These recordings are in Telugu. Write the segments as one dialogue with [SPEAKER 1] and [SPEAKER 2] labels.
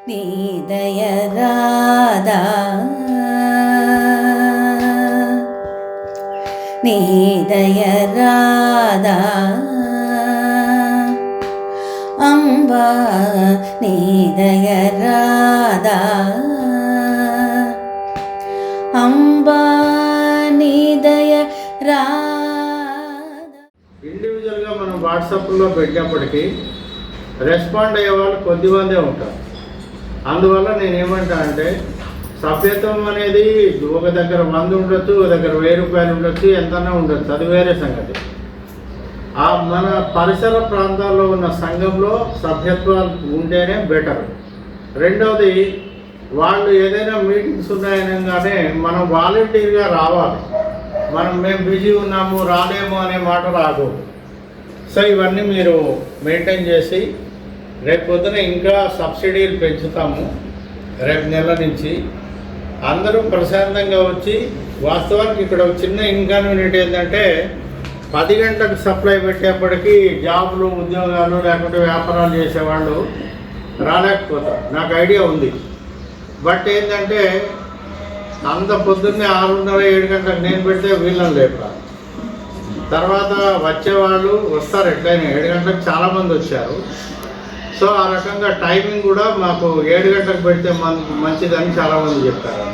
[SPEAKER 1] నీ దయ రాదా నీ దయ రాదా అంబా నీ దయ రాదా అంబా నీ దయ రాదా.
[SPEAKER 2] ఇండివిజువల్గా మనం వాట్సాప్లో పెట్టినప్పటికీ రెస్పాండ్ అయ్యే వాళ్ళు కొద్దిమందే ఉంటారు. అందువల్ల నేనేమంటా అంటే సభ్యత్వం అనేది ఒక దగ్గర 100 ఉండొచ్చు, ఒక దగ్గర 1000 రూపాయలు ఉండొచ్చు, ఎంతనా ఉండొచ్చు, అది వేరే సంగతి. మన పరిసర ప్రాంతాల్లో ఉన్న సంఘంలో సభ్యత్వాలు ఉంటేనే బెటర్. రెండవది, వాళ్ళు ఏదైనా మీటింగ్స్ ఉన్నాయనగానే మనం వాలంటీర్గా రావాలి. మేము బిజీ ఉన్నాము రాలేము అనే మాట రాదు. సో ఇవన్నీ మీరు మెయింటైన్ చేసి రేపు పొద్దున ఇంకా సబ్సిడీలు పెంచుతాము. రేపు నెల నుంచి అందరూ ప్రశాంతంగా వచ్చి, వాస్తవానికి ఇక్కడ ఒక చిన్న ఇన్కన్వీనియంట్ ఏంటంటే 10 గంటలకు సప్లై పెట్టేప్పటికీ జాబులు, ఉద్యోగాలు లేకుంటే వ్యాపారాలు చేసేవాళ్ళు రాలేకపోతారు. నాకు ఐడియా ఉంది. బట్ ఏంటంటే అంత పొద్దున్నే 6:30-7 గంటలకు నేను పెడితే వీళ్ళని లేపాలి. తర్వాత వచ్చేవాళ్ళు వస్తారు, ఎట్లయినా 7 గంటలకు చాలామంది వచ్చారు. సో ఆ రకంగా టైమింగ్ కూడా మాకు 7 గంటలకు పెడితే మంచిదని చాలామంది చెప్పారు.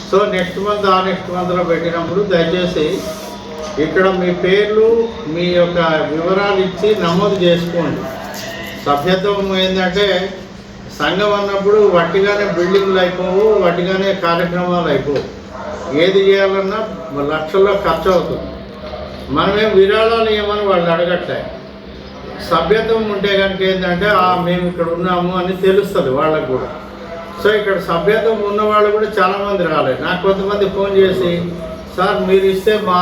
[SPEAKER 2] సో నెక్స్ట్ మంత్లో పెట్టినప్పుడు దయచేసి ఇక్కడ మీ పేర్లు, మీ యొక్క వివరాలు ఇచ్చి నమోదు చేసుకోండి. సభ్యత్వం ఏంటంటే సంఘం అన్నప్పుడు వట్టిగానే బిల్డింగ్లు అయిపోవు, వట్టిగానే కార్యక్రమాలు అయిపోవు. ఏది చేయాలన్నా లక్షల్లో ఖర్చు అవుతుంది. మనమేం విరాళాలు ఇవ్వమని వాళ్ళు అడగట్లే. సభ్యత్వం ఉంటే కనుక ఏంటంటే మేము ఇక్కడ ఉన్నాము అని తెలుస్తుంది వాళ్ళకు కూడా. సో ఇక్కడ సభ్యత్వం ఉన్న వాళ్ళు కూడా చాలామంది రాలేదు. నాకు కొంతమంది ఫోన్ చేసి, సార్ మీరు ఇస్తే మా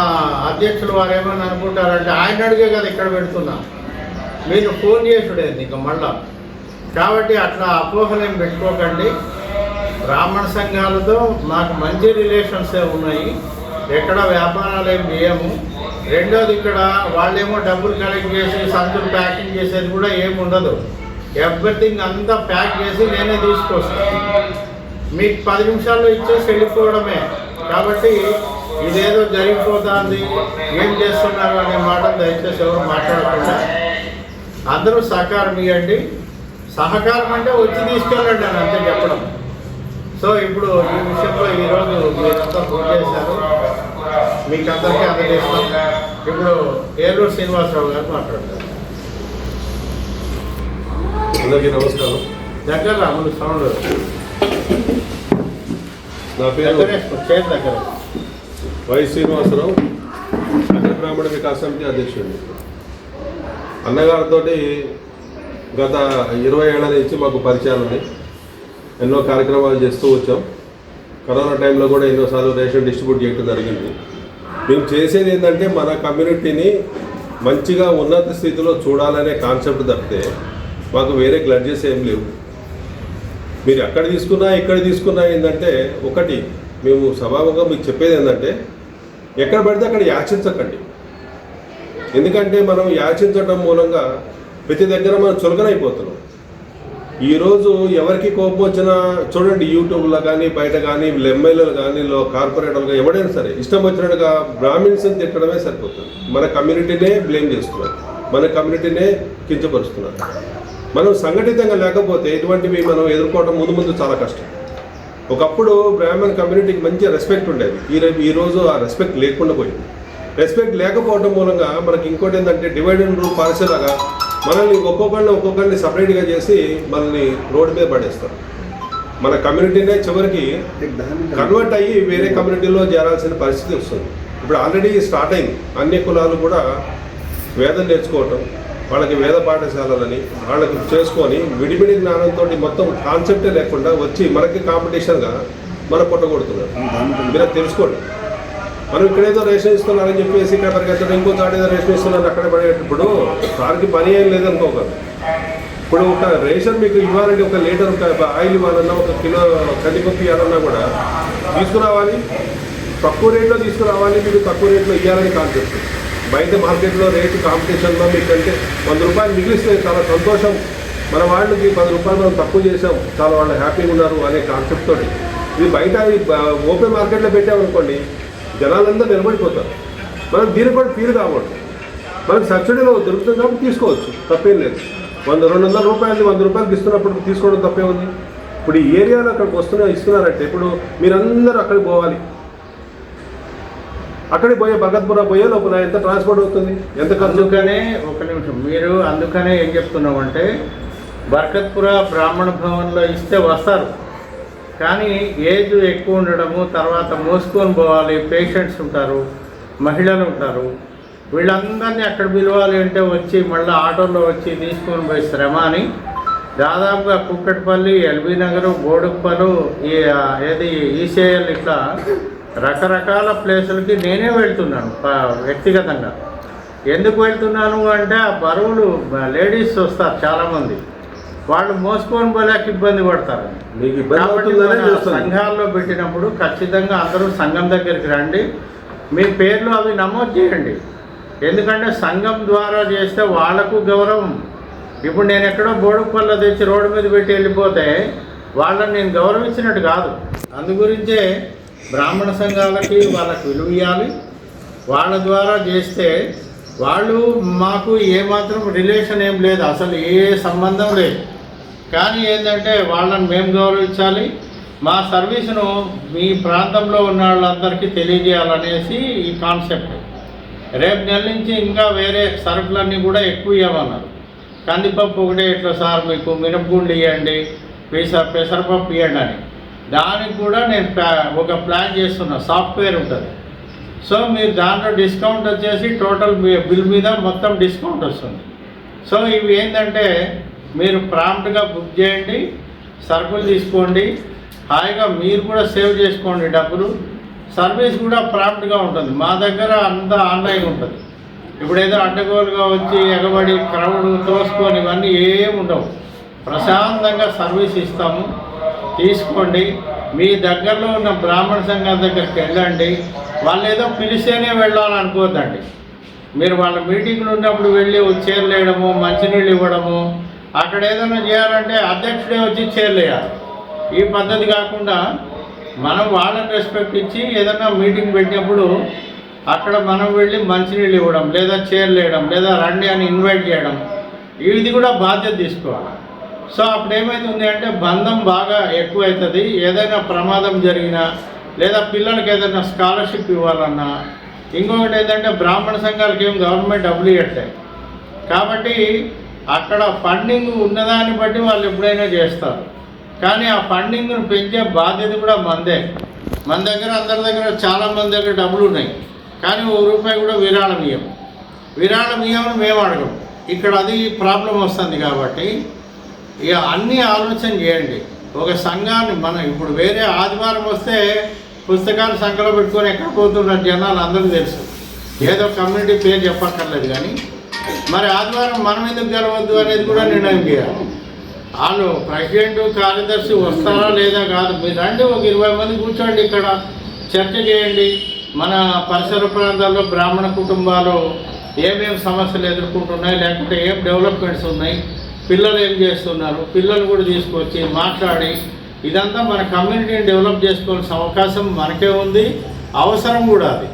[SPEAKER 2] అధ్యక్షులు వారు ఏమని అనుకుంటారంటే ఆయన అడిగే కదా ఇక్కడ పెడుతున్నా, మీరు ఫోన్ చేసుడేది ఇంకా మళ్ళా. కాబట్టి అట్లా అపోహలేం పెట్టుకోకండి. బ్రాహ్మణ సంఘాలతో మాకు మంచి రిలేషన్సే ఉన్నాయి, ఎక్కడ వ్యాపారాలు ఏం చేయము. రెండోది, ఇక్కడ వాళ్ళేమో డబ్బులు కలెక్ట్ చేసి సంచులు ప్యాకింగ్ చేసేది కూడా ఏమి ఉండదు. ఎవ్రీథింగ్ అంతా ప్యాక్ చేసి నేనే తీసుకొస్తాను. మీకు 10 నిమిషాల్లో ఇచ్చేసి వెళ్ళిపోవడమే. కాబట్టి ఇదేదో జరిగిపోతుంది, ఏం చేస్తున్నారు అనే మాట దయచేసి ఎవరు మాట్లాడకుండా అందరూ సహకారం ఇవ్వండి. సహకారం అంటే వచ్చి తీసుకెళ్ళండి అని అంతే చెప్పడం. సో ఇప్పుడు ఈ విషయంలో ఈరోజు మీరంతా ఫోన్ చేశారు, మీకు అందరికీ అందజేస్తాం. ఇప్పుడు ఏలూరు శ్రీనివాసరావు గారు మాట్లాడతారు.
[SPEAKER 3] అందరికీ నమస్కారం.
[SPEAKER 2] దగ్గర అమలు సౌండ్.
[SPEAKER 3] నా పేరు
[SPEAKER 2] దగ్గర
[SPEAKER 3] వై శ్రీనివాసరావు, అఖిల బ్రాహ్మణ వికాస్ సమితి అధ్యక్షుడిని. అన్నగారితో గత 20 ఏళ్ల నుంచి మాకు పరిచయాలు ఉన్నాయి. ఎన్నో కార్యక్రమాలు చేస్తూ వచ్చాం. కరోనా టైంలో కూడా ఎన్నోసార్లు రేషన్ డిస్ట్రిబ్యూట్ చేయడం జరిగింది. మేము చేసేది ఏంటంటే మన కమ్యూనిటీని మంచిగా ఉన్నత స్థితిలో చూడాలనే కాన్సెప్ట్ తప్పితే మాకు వేరే గ్లడ్జెస్ ఏం లేవు. మీరు ఎక్కడ తీసుకున్నా ఇక్కడ తీసుకున్నా ఏంటంటే ఒకటి, మేము స్వభావంగా మీకు చెప్పేది ఏంటంటే ఎక్కడ పడితే అక్కడ యాచించకండి. ఎందుకంటే మనం యాచించడం మూలంగా ప్రతి దగ్గర మనం చులకనైపోతున్నాం. ఈరోజు ఎవరికి కోపం వచ్చినా చూడండి, యూట్యూబ్లో కానీ బయట కానీ ఎమ్మెల్యేలు కానీ కార్పొరేటర్లుగా ఎవడైనా సరే ఇష్టం వచ్చినట్టుగా బ్రాహ్మిన్స్ని తిట్టడమే సరిపోతుంది. మన కమ్యూనిటీనే బ్లేమ్ చేస్తున్నారు, మన కమ్యూనిటీనే కించపరుస్తున్నారు. మనం సంఘటితంగా లేకపోతే ఇటువంటివి మనం ఎదుర్కోవడం ముందు చాలా కష్టం. ఒకప్పుడు బ్రాహ్మణ్ కమ్యూనిటీకి మంచి రెస్పెక్ట్ ఉండేది. ఈరోజు ఆ రెస్పెక్ట్ లేకుండా పోయింది. రెస్పెక్ట్ లేకపోవడం మూలంగా మనకి ఇంకోటి ఏంటంటే డివైడ్ అండ్ రూల్ పాలసీ లాగా మనల్ని ఒక్కొక్కరిని సపరేట్గా చేసి మనల్ని రోడ్డు మీద పడేస్తారు. మన కమ్యూనిటీనే చివరికి కన్వర్ట్ అయ్యి వేరే కమ్యూనిటీలో చేరాల్సిన పరిస్థితి వస్తుంది. ఇప్పుడు ఆల్రెడీ స్టార్ట్ అయింది. అన్ని కులాలు కూడా వేదం నేర్చుకోవటం, వాళ్ళకి వేద పాఠశాలలని వాళ్ళకి చేసుకొని విడివిడి జ్ఞానంతో మొత్తం కాన్సెప్టే లేకుండా వచ్చి మనకి కాంపిటీషన్గా మన కొట్టగొడుతున్నారు. మీరు తెలుసుకోండి. మనం ఇక్కడేదో రేషన్ ఇస్తున్నారని చెప్పేసి ఇక్కడ పరిగెత్తడం, ఇంకో చాటు ఏదో రేషన్ ఇస్తున్నారు అక్కడే పడేటప్పుడు సార్కి పని ఏం లేదనుకోగలరు. ఇప్పుడు ఒక రేషన్ మీకు ఇవ్వాలంటే ఒక లీటర్ ఆయిల్ ఇవ్వాలన్నా, 1 కిలో కందిపప్పు ఇవ్వాలన్నా కూడా తీసుకురావాలి, తక్కువ రేట్లో తీసుకురావాలి, మీకు తక్కువ రేట్లో ఇవ్వాలని కాన్సెప్ట్. బయట మార్కెట్లో రేటు కాంపిటీషన్లో మీకంటే 100 రూపాయలు మిగిలిస్తే చాలా సంతోషం మన వాళ్ళకి 10 రూపాయలు మనం తక్కువ చేసాం, చాలా వాళ్ళు హ్యాపీగా ఉన్నారు అనే కాన్సెప్ట్ తోటి ఇది బయట ఓపెన్ మార్కెట్లో పెట్టామనుకోండి, జనాలందరూ నిలబడిపోతారు. మనం దీనికి కూడా ఫీల్ కావద్దు. మనకు సబ్సిడీలో దొరుకుతుంది కాబట్టి తీసుకోవచ్చు, తప్పేం లేదు. 100-200 రూపాయలు 100 రూపాయలకి ఇస్తున్నప్పుడు తీసుకోవడం తప్పే ఉంది. ఇప్పుడు ఈ ఏరియాలో అక్కడికి ఇస్తున్నారంటే ఇప్పుడు మీరందరూ అక్కడికి పోవాలి. అక్కడికి పోయే భగత్పుర పోయే లోపల ఎంత ట్రాన్స్పోర్ట్ అవుతుంది, ఎంత ఖర్చు?
[SPEAKER 2] అందుకనే ఒక నిమిషం, మీరు అందుకనే ఏం చెప్తున్నామంటే బర్కత్పుర బ్రాహ్మణ భవన్లో ఇస్తే వస్తారు, కానీ ఏజ్ ఎక్కువ ఉండడము, తర్వాత మోసుకొని పోవాలి, పేషెంట్స్ ఉంటారు, మహిళలు ఉంటారు, వీళ్ళందరినీ అక్కడ పిలవాలి అంటే వచ్చి మళ్ళీ ఆటోలో వచ్చి తీసుకొని పోయి శ్రమ అని దాదాపుగా కుక్కటిపల్లి, ఎల్బీ నగరు, బోడుప్పలు, ఈసేఎల్ ఇట్లా రకరకాల ప్లేసులకి నేనే వెళ్తున్నాను వ్యక్తిగతంగా. ఎందుకు వెళ్తున్నాను అంటే ఆ బరువులు లేడీస్ వస్తారు చాలామంది, వాళ్ళు మోసుకొని పోలేక ఇబ్బంది పడతారు.
[SPEAKER 3] మీకు ఇబ్బంది
[SPEAKER 2] సంఘాల్లో పెట్టినప్పుడు ఖచ్చితంగా అందరూ సంఘం దగ్గరికి రండి, మీ పేర్లు అవి నమోదు చేయండి. ఎందుకంటే సంఘం ద్వారా చేస్తే వాళ్లకు గౌరవం. ఇప్పుడు నేను ఎక్కడో బోడుపల్ల తెచ్చి రోడ్డు మీద పెట్టి వెళ్ళిపోతే వాళ్ళని నేను గౌరవించినట్టు కాదు. అందుగురించే బ్రాహ్మణ సంఘాలకి వాళ్ళకు విలువ ఇవ్వాలి. వాళ్ళ ద్వారా చేస్తే వాళ్ళు మాకు ఏమాత్రం రిలేషన్ ఏం లేదు, అసలు ఏ సంబంధం లేదు. కానీ ఏంటంటే వాళ్ళని మేము గౌరవించాలి, మా సర్వీసును మీ ప్రాంతంలో ఉన్న వాళ్ళందరికీ తెలియజేయాలనేసి ఈ కాన్సెప్ట్. రేపు నెల నుంచి ఇంకా వేరే సరుకులన్నీ కూడా ఎక్కువ ఇవ్వమన్నారు. కందిపప్పు ఒకటే ఇట్లా సార్ మీకు మినపగుండు ఇవ్వండి, పెసరపప్పు ఇవ్వండి అని. దానికి కూడా నేను ఒక ప్లాన్ చేస్తున్నా, సాఫ్ట్వేర్ ఉంటుంది. సో మీరు దాంట్లో డిస్కౌంట్ వచ్చేసి టోటల్ బిల్ మీద మొత్తం డిస్కౌంట్ వస్తుంది. సో ఇవి ఏంటంటే మీరు ప్రాంప్ట్గా బుక్ చేయండి, సరుకులు తీసుకోండి, హాయిగా మీరు కూడా సేవ్ చేసుకోండి డబ్బులు. సర్వీస్ కూడా ప్రాంప్ట్గా ఉంటుంది. మా దగ్గర అంతా ఆన్లైన్ ఉంటుంది. ఇప్పుడు ఏదో అడ్డగోలుగా వచ్చి ఎగబడి క్రౌడ్ తోసుకొని ఇవన్నీ ఏమి ఉండవు. ప్రశాంతంగా సర్వీస్ ఇస్తాము, తీసుకోండి. మీ దగ్గరలో ఉన్న బ్రాహ్మణ సంఘం దగ్గరికి వెళ్ళండి. వాళ్ళు ఏదో పిలిస్తేనే వెళ్ళాలనుకోవద్దండి. మీరు వాళ్ళ మీటింగ్లు ఉన్నప్పుడు వెళ్ళి చైర్లు వేయడము, మంచినీళ్ళు ఇవ్వడము, అక్కడ ఏదైనా చేయాలంటే అధ్యక్షుడే వచ్చి చైర్లు వేయాలి. ఈ పద్ధతి కాకుండా మనం వాళ్ళని రెస్పెక్ట్ ఇచ్చి ఏదైనా మీటింగ్ పెట్టినప్పుడు అక్కడ మనం వెళ్ళి మంచినీళ్ళు ఇవ్వడం, లేదా చైర్లు వేయడం, లేదా రండి అని ఇన్వైట్ చేయడం, ఇది కూడా బాధ్యత తీసుకోవాలి. సో అప్పుడు ఏమవుతుంది అంటే బంధం బాగా ఎక్కువ అవుతుంది. ఏదైనా ప్రమాదం జరిగినా, లేదా పిల్లలకి ఏదైనా స్కాలర్షిప్ ఇవ్వాలన్నా, ఇంకొకటి ఏంటంటే బ్రాహ్మణ సంఘాలకి ఏం గవర్నమెంట్ డబ్బులు ఇవ్వట్లేదు. కాబట్టి అక్కడ ఫండింగ్ ఉన్నదాన్ని బట్టి వాళ్ళు ఎప్పుడైనా చేస్తారు. కానీ ఆ ఫండింగ్ను పెంచే బాధ్యత కూడా మనదే. మన దగ్గర అందరి దగ్గర చాలామంది దగ్గర డబ్బులు ఉన్నాయి, కానీ ₹1 కూడా విరాళం ఇవ్వమని మేము అడగం. ఇక్కడ అది ప్రాబ్లం వస్తుంది. కాబట్టి ఇక అన్నీ ఆలోచన చేయండి. ఒక సంఘాన్ని మనం ఇప్పుడు వేరే ఆదివారం వస్తే పుస్తకాలు సంఖ్యలో పెట్టుకొని ఎక్కడ పోతున్నారు జనాలు అందరికీ తెలుసు. ఏదో కమ్యూనిటీ పేరు చెప్పక్కర్లేదు. కానీ మరి ఆదివారం మనం ఎందుకు గెలవద్దు అనేది కూడా నిర్ణయం చేయాలి. వాళ్ళు ప్రెసిడెంట్, కార్యదర్శి వస్తారా లేదా కాదు. మీరు రండి, ఒక 20 మంది కూర్చోండి, ఇక్కడ చర్చ చేయండి. మన పరిసర ప్రాంతాల్లో బ్రాహ్మణ కుటుంబాలు ఏమేమి సమస్యలు ఎదుర్కొంటున్నాయి, లేకపోతే ఏం డెవలప్మెంట్స్ ఉన్నాయి, పిల్లలు ఏం చేస్తున్నారు, పిల్లలు కూడా తీసుకొచ్చి మాట్లాడి ఇదంతా మన కమ్యూనిటీని డెవలప్ చేసుకోవాల్సిన అవకాశం మనకే ఉంది, అవసరం కూడా అది.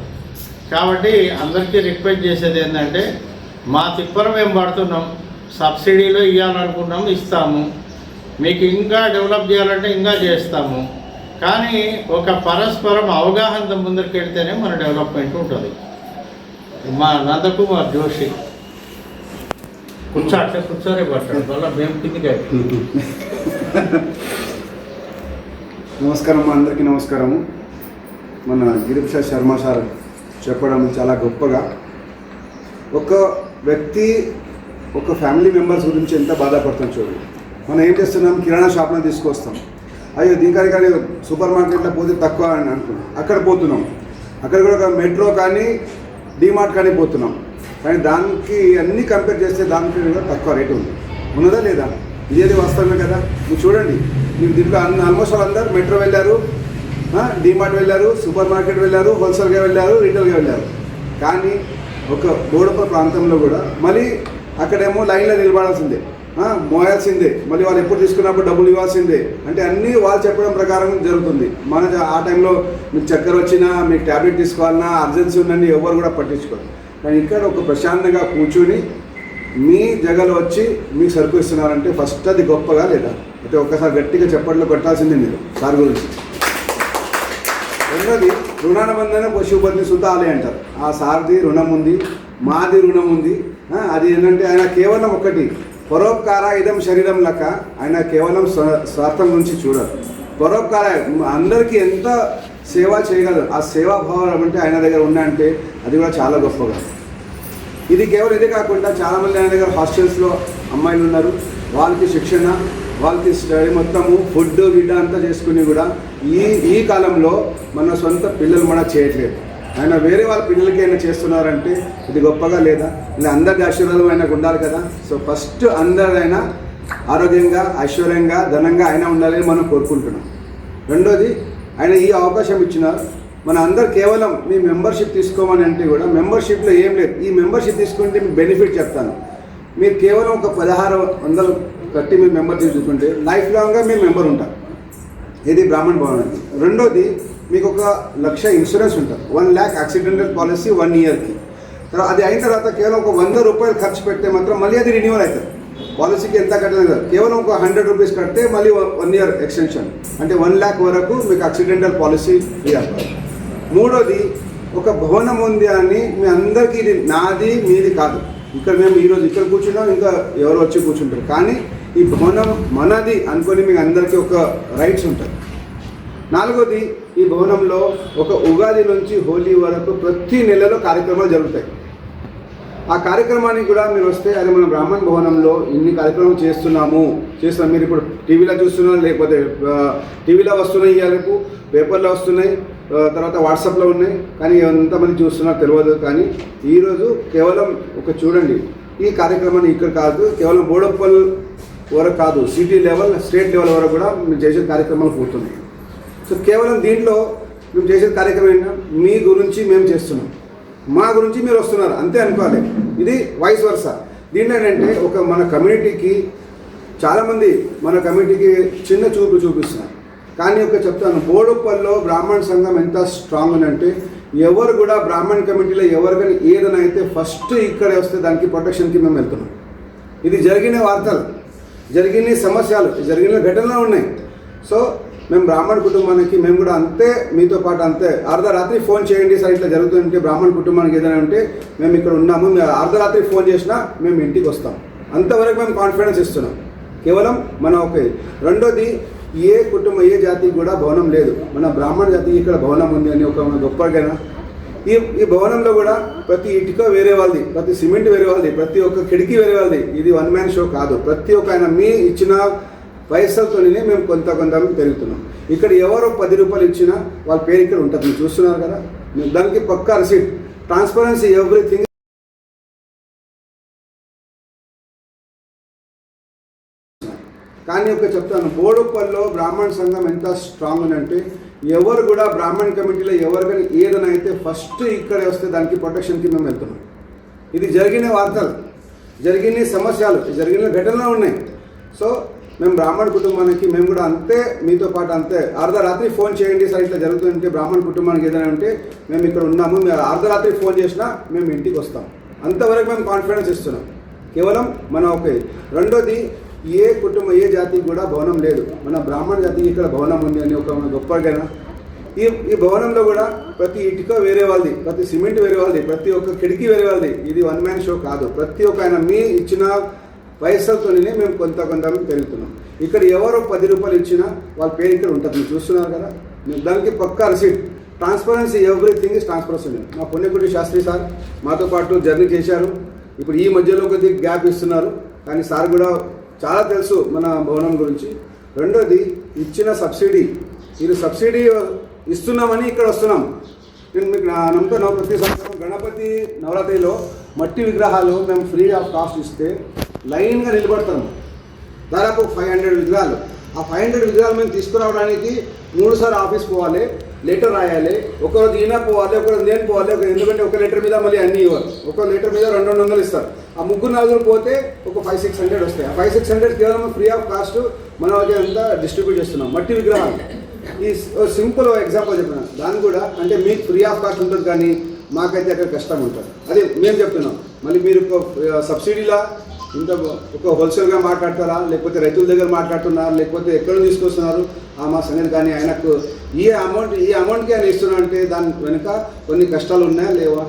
[SPEAKER 2] కాబట్టి అందరికీ రిక్వెస్ట్ చేసేది ఏంటంటే మా తిప్పలు మేము పడుతున్నాం, సబ్సిడీలో ఇవ్వాలనుకున్నాము, ఇస్తాము. మీకు ఇంకా డెవలప్ చేయాలంటే ఇంకా చేస్తాము. కానీ ఒక పరస్పరం అవగాహనతో ముందరికి వెళ్తేనే మన డెవలప్మెంట్ ఉంటుంది. మా నందకుమార్ జోషి కూర్చోరే పట్టాడు వల్ల మేము కిందికి.
[SPEAKER 4] నమస్కారం, అందరికీ నమస్కారము. మన గిరిప్రసాద్ శర్మ సార్ చెప్పడం చాలా గొప్పగా, ఒక వ్యక్తి ఒక ఫ్యామిలీ మెంబర్స్ గురించి ఎంత బాధపడుతాం చూడండి. మనం ఏం చేస్తున్నాం, కిరాణా షాప్లో తీసుకొస్తాం, అయ్యో దీనికి కానీ సూపర్ మార్కెట్లో పోతే తక్కువ అని అనుకున్నాం, అక్కడ పోతున్నాం. అక్కడ కూడా ఒక మెట్రో కానీ డీమార్ట్ కానీ పోతున్నాం. కానీ దానికి అన్నీ కంపేర్ చేస్తే దానికి కూడా తక్కువ రేటు ఉంది. ఉన్నదా లేదా? ఇదేది వాస్తవమే కదా. మీరు చూడండి, మీరు దీంట్లో ఆల్మోస్ట్ వాళ్ళందరూ మెట్రో వెళ్ళారు, డీమార్ట్ వెళ్ళారు, సూపర్ మార్కెట్ వెళ్ళారు, హోల్సేల్గా వెళ్ళారు, రీటైల్గా వెళ్ళారు. కానీ ఒక బోడుప ప్రాంతంలో కూడా మళ్ళీ అక్కడేమో లైన్లో నిలబడాల్సిందే. మోయాల్సిందే, మళ్ళీ వాళ్ళు ఎప్పుడు తీసుకున్నప్పుడు డబ్బులు ఇవ్వాల్సిందే అంటే అన్నీ వాళ్ళు చెప్పడం ప్రకారం జరుగుతుంది. మన ఆ టైంలో మీకు చక్కెర వచ్చినా మీకు ట్యాబ్లెట్ తీసుకోవాలన్నా అర్జెన్సీ ఉందని ఎవరు కూడా పట్టించుకోరు. కానీ ఇక్కడ ఒక ప్రశాంతంగా కూర్చొని మీ జగలు వచ్చి మీకు సరుకు ఇస్తున్నారంటే ఫస్ట్ అది గొప్పగా లేదా? అయితే ఒక్కసారి గట్టిగా చప్పట్లు కొట్టాల్సిందే మీరు సార్ గురించి. రెండోది రుణానుబంధన పశుపతిని సుతాలే అంటారు. ఆ సార్ది రుణం ఉంది, మాది రుణం ఉంది. అది ఏంటంటే ఆయన కేవలం ఒకటి పరోపకార ఇదం శరీరం లెక్క, ఆయన కేవలం స్వార్థం నుంచి చూడరు. పరోపకార అందరికీ ఎంత సేవ చేయగలరు, ఆ సేవాభావం అంటే ఆయన దగ్గర ఉన్నాయంటే అది కూడా చాలా గొప్పగా. ఇది కేవలం ఇదే కాకుండా చాలామంది ఆయన దగ్గర హాస్టల్స్లో అమ్మాయిలు ఉన్నారు, వాళ్ళకి శిక్షణ, వాళ్ళకి స్టడీ మొత్తము ఫుడ్ గిడ్డ అంతా చేసుకుని కూడా ఈ కాలంలో మన సొంత పిల్లలు మన చేయట్లేదు. ఆయన వేరే వాళ్ళ పిల్లలకి అయినా చేస్తున్నారంటే ఇది గొప్పగా లేదా? ఇలా అందరి ఆశీర్వాదం ఆయనకు ఉండాలి కదా. సో ఫస్ట్ అందరైనా ఆరోగ్యంగా ఐశ్వర్యంగా ధనంగా ఆయన ఉండాలని మనం కోరుకుంటున్నాం. రెండోది ఆయన ఈ అవకాశం ఇచ్చినారు. మన అందరు కేవలం మీ మెంబర్షిప్ తీసుకోమని అంటే కూడా మెంబర్షిప్లో ఏం లేదు. ఈ మెంబర్షిప్ తీసుకుంటే మీకు బెనిఫిట్ చెప్తాను. మీరు కేవలం ఒక 1600 కట్టి మీరు మెంబర్ తీసుకుంటే లైఫ్ లాంగ్గా మీరు మెంబర్ ఉంటారు. ఇది బ్రాహ్మణ్ భవన్. రెండోది మీకు 1,00,000 ఇన్సూరెన్స్ ఉంటుంది. 1 lakh యాక్సిడెంటల్ పాలసీ 1 yearకి. తర్వాత అది అయిన తర్వాత కేవలం ఒక 100 రూపాయలు ఖర్చు పెడితే మాత్రం మళ్ళీ అది రిన్యూవల్ అవుతుంది. పాలసీకి ఎంత కట్టలేదు కదా, కేవలం ఒక 100 రూపీస్ కడితే మళ్ళీ 1 year ఎక్స్టెన్షన్ అంటే 1 lakh వరకు మీకు యాక్సిడెంటల్ పాలసీ ఫ్రీ అవుతుంది. మూడోది ఒక భవనం ఉంది అని మీ అందరికీ ఇది నాది మీది కాదు. ఇక్కడ మేము ఈరోజు ఇక్కడ కూర్చున్నాం, ఇంకా ఎవరు వచ్చి కూర్చుంటారు, కానీ ఈ భవనం మనది అనుకొని మీకు అందరికీ ఒక రైట్స్ ఉంటాయి. నాలుగోది ఈ భవనంలో ఒక ఉగాది నుంచి హోలీ వరకు ప్రతి నెలలో కార్యక్రమాలు జరుగుతాయి. ఆ కార్యక్రమానికి కూడా మీరు వస్తే అది మన బ్రాహ్మణ్ భవనంలో ఇన్ని కార్యక్రమాలు చేస్తున్నాం. మీరు ఇప్పుడు టీవీలో చూస్తున్నారు, లేకపోతే టీవీలో వస్తున్నాయి, రేపు పేపర్లో వస్తున్నాయి, తర్వాత వాట్సాప్లో ఉన్నాయి, కానీ ఎంతమంది చూస్తున్నారు తెలియదు. కానీ ఈరోజు కేవలం ఒక చూడండి, ఈ కార్యక్రమాన్ని ఇక్కడ కాదు, కేవలం బోడప్పల్ వరకు కాదు, సిటీ లెవెల్ స్టేట్ లెవెల్ వరకు కూడా మేము చేసే కార్యక్రమాలు పోతున్నాయి. సో కేవలం దీంట్లో మేము చేసే కార్యక్రమం ఏంటంటే మీ గురించి మేము చేస్తున్నాం, మా గురించి మీరు వస్తున్నారు అంతే అనుకోవాలి. ఇది వైస్ వర్సా. దీంట్లో ఏంటంటే ఒక మన కమ్యూనిటీకి చాలామంది మన కమ్యూనిటీకి చిన్న చూపు చూపిస్తున్నారు. కానీ ఒక చెప్తాను, బోడుప్పల్లో బ్రాహ్మణ సంఘం ఎంత స్ట్రాంగ్ ఉందంటే ఎవరు కూడా బ్రాహ్మణ్ కమిటీలో ఎవరికైనా ఏదైనా అయితే ఫస్ట్ ఇక్కడే వస్తే దానికి ప్రొటెక్షన్కి మేము వెళ్తున్నాం. ఇది జరిగిన వార్తలు, జరిగిన సమస్యలు, జరిగిన ఘటనలు ఉన్నాయి. సో మేము బ్రాహ్మణ కుటుంబానికి మేము కూడా అంతే, మీతో పాటు అంతే. అర్ధరాత్రి ఫోన్ చేయండి సార్ ఇట్లా జరుగుతుంటే బ్రాహ్మణ కుటుంబానికి ఏదైనా ఉంటే మేము ఇక్కడ ఉన్నాము, మేము అర్ధరాత్రి ఫోన్ చేసినా మేము ఇంటికి వస్తాం. అంతవరకు మేము కాన్ఫిడెన్స్ ఇస్తున్నాం. కేవలం మన ఒకే. రెండోది ఏ కుటుంబం ఏ జాతికి కూడా భవనం లేదు, మన బ్రాహ్మణ జాతికి ఇక్కడ భవనం ఉంది అని ఒక గొప్పగా. ఈ భవనంలో కూడా ప్రతి ఇటుక వేరే వాళ్ళది, ప్రతి సిమెంట్ వేరే వాళ్ళది, ప్రతి ఒక్క కిటికీ వేరే వాళ్ళది. ఇది 1 man షో కాదు. ప్రతి ఒక్క ఆయన మీ ఇచ్చిన పైసలతోనే మేము కొంత పెరుగుతున్నాం. ఇక్కడ ఎవరో 10 రూపాయలు ఇచ్చినా వాళ్ళ పేరు ఇక్కడ ఉంటుంది, మీరు చూస్తున్నారు కదా. దానికి పక్కా రిసీట్, ట్రాన్స్పరెన్సీ, ఎవ్రీథింగ్. కానీ ఒక చెప్తాను, బోడుప్పల్లో బ్రాహ్మణ సంఘం ఎంత స్ట్రాంగ్ ఉందంటే ఎవరు కూడా బ్రాహ్మణ్ కమిటీలో ఎవరికైనా ఏదైనా అయితే ఫస్ట్ ఇక్కడే వస్తే దానికి ప్రొటెక్షన్కి మేము వెళ్తున్నాం. ఇది జరిగిన వార్తలు, జరిగిన సమస్యలు, జరిగిన ఘటనలు ఉన్నాయి. సో మేము బ్రాహ్మణ కుటుంబానికి మేము కూడా అంతే, మీతో పాటు అంతే. అర్ధరాత్రి ఫోన్ చేయండి సార్ ఇట్లా జరుగుతుంటే బ్రాహ్మణ కుటుంబానికి ఏదైనా ఉంటే మేము ఇక్కడ ఉన్నాము, మేము అర్ధరాత్రి ఫోన్ చేసినా మేము ఇంటికి వస్తాం. అంతవరకు మేము కాన్ఫిడెన్స్ ఇస్తున్నాం. కేవలం మన ఒకే. రెండోది ఏ కుటుంబం ఏ జాతికి కూడా భవనం లేదు, మన బ్రాహ్మణ జాతికి ఇక్కడ భవనం ఉంది అని ఒక గొప్పగా. ఈ భవనంలో కూడా ప్రతి ఇటుక వేరే వాళ్ళది, ప్రతి సిమెంట్ వేరే వాళ్ళది, ప్రతి ఒక్క కిటికీ వేరే వాళ్ళది. ఇది 1 man షో కాదు. ప్రతి ఒక్క ఆయన మీ ఇచ్చిన పైసలతోనే మేము కొంత పెరుగుతున్నాం. ఇక్కడ ఎవరో 10 రూపాయలు ఇచ్చినా వాళ్ళ పేరు ఇక్కడ ఉంటుంది, మీరు చూస్తున్నారు కదా. దానికి పక్కా receipt, transparency, everything is transparency. మా పుణ్యకుడి శాస్త్రి సార్ మాతో పాటు జర్నీ చేశారు. ఇప్పుడు ఈ మధ్యలో కొద్దిగా గ్యాప్ ఇస్తున్నారు, కానీ సార్ కూడా చాలా తెలుసు మన భవనం గురించి. రెండోది ఇచ్చిన సబ్సిడీ, ఇది సబ్సిడీ ఇస్తున్నామని ఇక్కడ వస్తున్నాం. నేను మీకు నమ్ముతున్నాను, ప్రతి సంవత్సరం గణపతి నవరాత్రిలో మట్టి విగ్రహాలు మేము ఫ్రీ ఆఫ్ కాస్ట్ ఇస్తే లైన్గా నిలబడతాము. దాదాపు 500 విగ్రహాలు. ఆ 500 విగ్రహాలు మేము తీసుకురావడానికి 3 సార్లు ఆఫీస్ పోవాలి, లెటర్ రాయాలి. ఒకరోజు ఈయన పోవాలి, ఒకరోజు నేను పోవాలి. ఎందుకంటే ఒక లెటర్ మీద మళ్ళీ అన్నీ ఇవ్వాలి. ఒక లెటర్ మీద 200 ఇస్తారు. ఆ 3-4 పోతే ఒక 500-600 వస్తాయి. ఆ 500-600 కేవలం ఫ్రీ ఆఫ్ కాస్ట్ మన వాళ్ళకి అంతా డిస్ట్రిబ్యూట్ చేస్తున్నాం. మట్టి విగ్రహాలు ఈ సింపుల్ ఎగ్జాంపుల్ చెప్పిన దాన్ని కూడా అంటే మీకు ఫ్రీ ఆఫ్ కాస్ట్ ఉంటుంది, కానీ మాకైతే అక్కడ కష్టం ఉంటుంది. అదే మేము చెప్తున్నాం. మళ్ళీ మీరు సబ్సిడీలా ఇంత ఒక హోల్సేల్గా మాట్లాడతారా, లేకపోతే రైతుల దగ్గర మాట్లాడుతున్నారా, లేకపోతే ఎక్కడ తీసుకొస్తున్నారు మా సంగతి. కానీ ఆయనకు ఈ అమౌంట్కి ఆయన ఇస్తున్నా అంటే దాని వెనుక కొన్ని కష్టాలు ఉన్నాయా లేవా?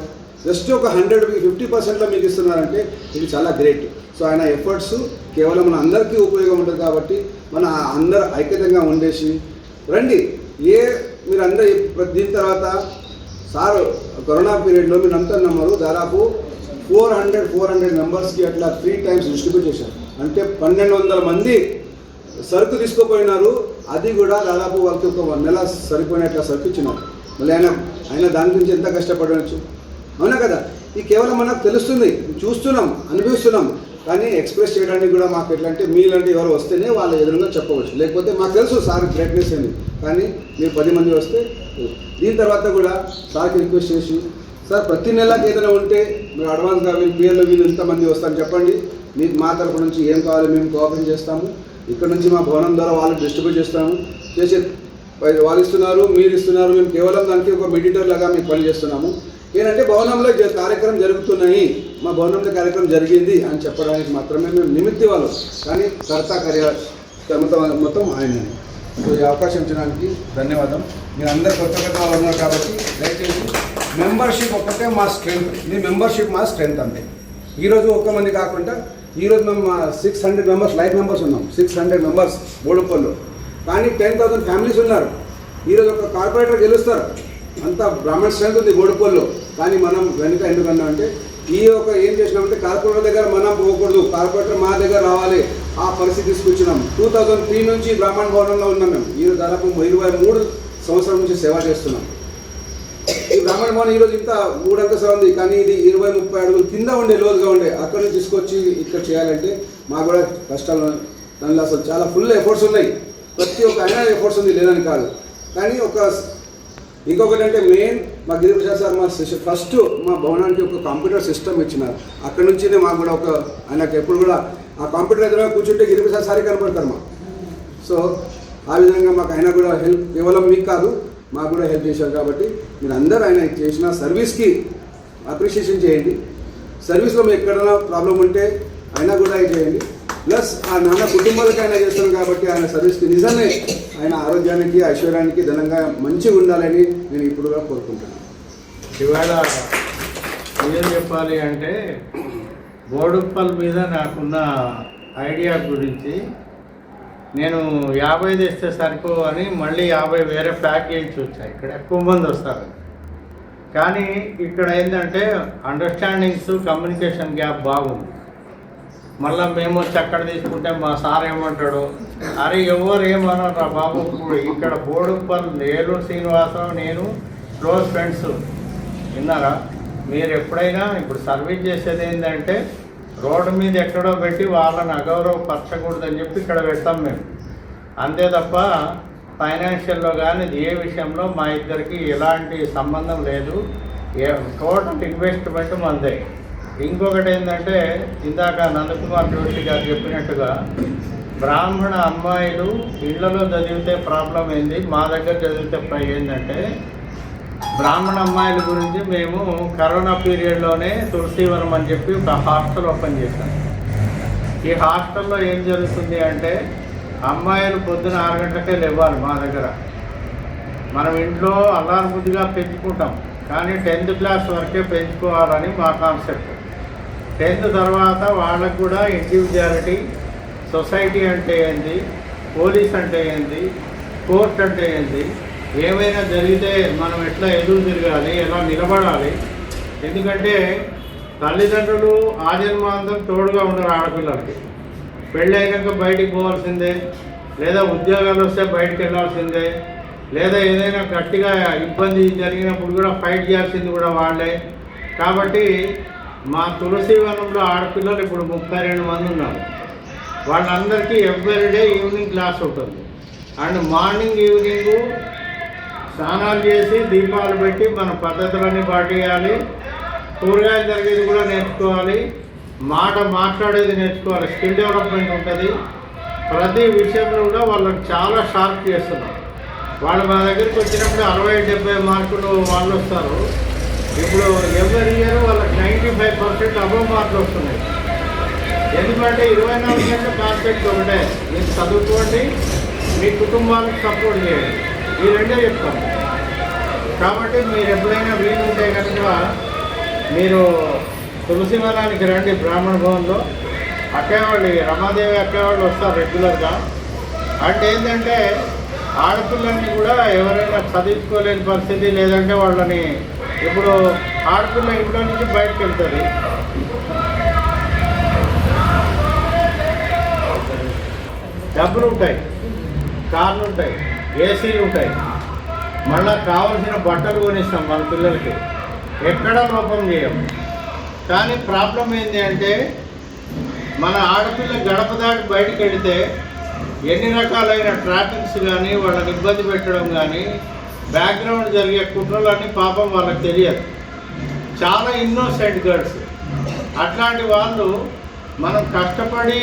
[SPEAKER 4] జస్ట్ ఒక 150% మీకు ఇస్తున్నారంటే ఇది చాలా గ్రేట్. సో ఆయన ఎఫర్ట్స్ కేవలం మన అందరికీ ఉపయోగం ఉంటుంది కాబట్టి మన అందరు ఐక్యతంగా ఉండేసి రండి. మీరు అందరూ దీని తర్వాత సార్ కరోనా పీరియడ్లో మీరు అంతా నమ్మరు, దాదాపు 400 మెంబర్స్కి అట్లా 3 times డిస్ట్రిబ్యూట్ చేశారు. అంటే 1200 మంది సరుకు తీసుకుపోయినారు. అది కూడా దాదాపు వాళ్ళకి ఒక నెల సరిపోయినట్ల సరుకు ఇచ్చినారు. మళ్ళీ ఆయన దాని గురించి ఎంత కష్టపడవచ్చు, అవునా కదా? ఇది కేవలం మనకు తెలుస్తుంది, చూస్తున్నాం, అనుభవిస్తున్నాం. కానీ ఎక్స్ప్రెస్ చేయడానికి కూడా మాకు ఎట్లా అంటే మీలాంటి ఎవరు వస్తేనే వాళ్ళ ఎదురుగా చెప్పవచ్చు. లేకపోతే మాకు తెలుసు సార్ గ్రేట్నెస్ ఏంది, కానీ మీరు 10 మంది వస్తే. దీని తర్వాత కూడా సార్కి రిక్వెస్ట్ చేసి, సార్ ప్రతి నెలకి ఏదైనా ఉంటే మీరు అడ్వాన్స్గా వీళ్ళు వీళ్ళు ఇంతమంది వస్తారని చెప్పండి. మీకు మా తరపు నుంచి ఏం కావాలో మేము కోఆపరేట్ చేస్తాము. ఇక్కడ నుంచి మా భవనం ద్వారా వాళ్ళకి డిస్ట్రిబ్యూట్ చేస్తాము. చేసే వాళ్ళు ఇస్తున్నారు, మీరు ఇస్తున్నారు, మేము కేవలం దానికి ఒక మెడిటర్ లాగా మీకు పని చేస్తున్నాము. ఏంటంటే భవనంలో కార్యక్రమం జరుగుతున్నాయి, మా భవనంలో కార్యక్రమం జరిగింది అని చెప్పడానికి మాత్రమే మేము నిమిత్తి వాళ్ళు, కానీ కర్త మొత్తం ఆయన. సో ఈ అవకాశం ఇచ్చడానికి ధన్యవాదం. మీరు అందరు కొత్త వాళ్ళు ఉన్నారు కాబట్టి దయచేసి మెంబర్షిప్ ఒక్కటే మా స్ట్రెంత్. మీ మెంబర్షిప్ మా స్ట్రెంత్ అంతే. ఈరోజు 1 మంది కాకుండా ఈరోజు మేము 600 మెంబర్స్ లైఫ్ మెంబర్స్ ఉన్నాం. 600 మెంబర్స్ బోడుపల్లిలో, కానీ 10,000 ఫ్యామిలీస్ ఉన్నారు. ఈరోజు ఒక కార్పొరేటర్ గెలుస్తారు, అంతా బ్రాహ్మణ స్ట్రెంత్ ఉంది బోడుపల్లిలో. కానీ మనం వెనుక ఎందుకన్నా అంటే ఏం చేసినామంటే కార్పొరేటర్ దగ్గర మనం పోకూడదు, కార్పొరేటర్ మా దగ్గర రావాలి, ఆ పరిస్థితి తీసుకొచ్చినాం. 2003 నుంచి బ్రాహ్మణ భవనంలో ఉన్నాం మేము. ఈరోజు దాదాపు 23 సంవత్సరాల నుంచి సేవ చేస్తున్నాం. ఈ బ్రాహ్మణ భవనం ఈరోజు ఇంత 3 అంతస్తులు ఉంది, కానీ ఇది 20-30 అడుగులు కింద ఉండే లోతుగా ఉండే. అక్కడ నుంచి తీసుకొచ్చి ఇక్కడ చేయాలంటే మాకు కూడా కష్టాలు. దానిలో అసలు చాలా ఫుల్ ఎఫర్ట్స్ ఉన్నాయి. ప్రతి ఒక్క అయినా ఎఫర్ట్స్ ఉంది, లేదని కాదు. కానీ ఇంకొకటి అంటే మెయిన్ మా గిరిప్రసాద్ సార్ ఫస్ట్ మా భవనానికి ఒక కంప్యూటర్ సిస్టమ్ ఇచ్చినారు. అక్కడ నుంచినే మాకు కూడా ఆయనకు ఎప్పుడు కూడా ఆ కంప్యూటర్ ఎదురుగా కూర్చుంటే గిరిప్రసాద్ సారే కనపడతారు మాకు. సో ఆ విధంగా మాకు ఆయన కూడా హెల్ప్, కేవలం మీకు కాదు మాకు కూడా హెల్ప్ చేశారు. కాబట్టి మీరు అందరూ ఆయన చేసిన సర్వీస్కి అప్రిషియేషన్ చేయండి. సర్వీస్లో మీకు ఎక్కడైనా ప్రాబ్లం ఉంటే అయినా కూడా చేయండి. ప్లస్ ఆ నాన్న కుటుంబాలకి ఆయన చేస్తున్నాం కాబట్టి ఆయన సర్వీస్కి నిజమే ఆయన ఆరోగ్యానికి ఐశ్వర్యానికి ధనంగా మంచిగా ఉండాలని నేను ఇప్పుడు కూడా కోరుకుంటున్నాను.
[SPEAKER 2] ఇవాళ ఏం చెప్పాలి అంటే బోడుప్పల్ మీద నాకున్న ఐడియా గురించి, నేను 50 తెస్తే సరిపో అని మళ్ళీ 50 వేరే ప్యాకేజ్ వచ్చాయి. ఇక్కడ ఎక్కువ మంది వస్తారు, కానీ ఇక్కడ ఏంటంటే అండర్స్టాండింగ్స్, కమ్యూనికేషన్ గ్యాప్ బాగుంది. మళ్ళీ మేము వచ్చి అక్కడ తీసుకుంటే మా సార్ ఏమంటాడు, అరే ఎవరు ఏమన్నారా బాబు, ఇక్కడ బోడుప్పల్ ఏలూరు శ్రీనివాసరావు నేను క్లోజ్ ఫ్రెండ్స్ విన్నారా. మీరు ఎప్పుడైనా ఇప్పుడు సర్వీస్ చేసేది ఏంటంటే రోడ్డు మీద ఎక్కడో పెట్టి వాళ్ళని అగౌరవపరచకూడదని చెప్పి ఇక్కడ పెడతాం మేము. అంతే తప్ప ఫైనాన్షియల్లో కానీ ఏ విషయంలో మా ఇద్దరికి ఎలాంటి సంబంధం లేదు. టోటల్ ఇన్వెస్ట్మెంట్ మందే. ఇంకొకటి ఏంటంటే ఇందాక నందకుమార్ జోషి గారు చెప్పినట్టుగా బ్రాహ్మణ అమ్మాయిలు ఇళ్లలో చదివితే ప్రాబ్లం ఏంది, మా దగ్గర చదివితే ఏంటంటే బ్రాహ్మణ అమ్మాయిల గురించి మేము కరోనా పీరియడ్లోనే తులసీవనం అని చెప్పి ఒక హాస్టల్ ఓపెన్ చేశాం. ఈ హాస్టల్లో ఏం జరుగుతుంది అంటే అమ్మాయిలు పొద్దున 6 గంటలకే లేవాలి మా దగ్గర. మనం ఇంట్లో అల్లారు బుద్ధిగా పెంచుకుంటాం, కానీ 10th క్లాస్ వరకే పెంచుకోవాలని మా కాన్సెప్ట్. 10th తర్వాత వాళ్ళకు కూడా ఇండివిజువాలిటీ, సొసైటీ అంటే ఏంది, పోలీస్ అంటే ఏంది, కోర్ట్ అంటే ఏంది, ఏమైనా జరిగితే మనం ఎట్లా ఎదురు తిరగాలి, ఎలా నిలబడాలి. ఎందుకంటే తల్లిదండ్రులు ఆజన్మాంతం తోడుగా ఉండరు ఆడపిల్లలకి. పెళ్ళి అయినాక బయటికి పోవాల్సిందే, లేదా ఉద్యోగాలు వస్తే బయటికి వెళ్ళాల్సిందే, లేదా ఏదైనా గట్టిగా ఇబ్బంది జరిగినప్పుడు కూడా ఫైట్ చేయాల్సింది కూడా వాళ్ళే. కాబట్టి మా తులసీవనంలో ఆడపిల్లలు ఇప్పుడు 32 మంది ఉన్నారు. వాళ్ళందరికీ ఎవ్రీడే ఈవినింగ్ క్లాస్ ఉంటుంది. అండ్ మార్నింగ్ ఈవినింగు స్నానాలు చేసి దీపాలు పెట్టి మన పద్ధతులన్నీ పాటియాలి. కూరగాయలు జరిగేది కూడా నేర్చుకోవాలి. మాట్లాడేది నేర్చుకోవాలి. స్కిల్ డెవలప్మెంట్ ఉంటుంది. ప్రతి విషయంలో కూడా వాళ్ళని చాలా షార్ప్ చేస్తున్నాం. వాళ్ళు మా దగ్గరికి వచ్చినప్పుడు 60-70 మార్కులు వాళ్ళు వస్తారు. ఇప్పుడు ఎవరి ఇయర్ వాళ్ళకి 95% అబవ్ మార్కులు వస్తున్నాయి. ఎందుకంటే 24 గంటల కాన్సెప్ట్ ఒకటే, మీరు చదువుకోండి, మీ కుటుంబానికి సపోర్ట్ చేయండి, ఈ రెండే చెప్తాను. కాబట్టి మీరు ఎప్పుడైనా వీలు ఉంటే కనుక మీరు తులసివనానికి రండి. బ్రాహ్మణ భవన్లో అక్కేవాళ్ళు, రమాదేవి అక్కేవాళ్ళు వస్తారు రెగ్యులర్గా. అంటే ఏంటంటే ఆడపిల్లల్ని కూడా ఎవరైనా చదువుకోలేని పరిస్థితి, లేదంటే వాళ్ళని ఇప్పుడు ఆడపిల్ల ఇంట్లో నుంచి బయటకు వెళ్తుంది, డబ్బులు ఉంటాయి, కార్లు ఉంటాయి, ఏసీలు ఉంటాయి, మళ్ళా కావాల్సిన బట్టలు కొనిస్తాం మన పిల్లలకి, ఎక్కడా లోపం చేయం. కానీ ప్రాబ్లం ఏంటి అంటే మన ఆడపిల్ల గడప దాటి బయటకు వెళితే ఎన్ని రకాలైన ట్రాఫిక్స్ కానీ, వాళ్ళని ఇబ్బంది పెట్టడం కానీ, బ్యాక్గ్రౌండ్ జరిగే కుట్రలన్నీ పాపం వాళ్ళకి తెలియదు. చాలా ఇన్నోసెంట్ గర్ల్స్. అట్లాంటి వాళ్ళు మనం కష్టపడి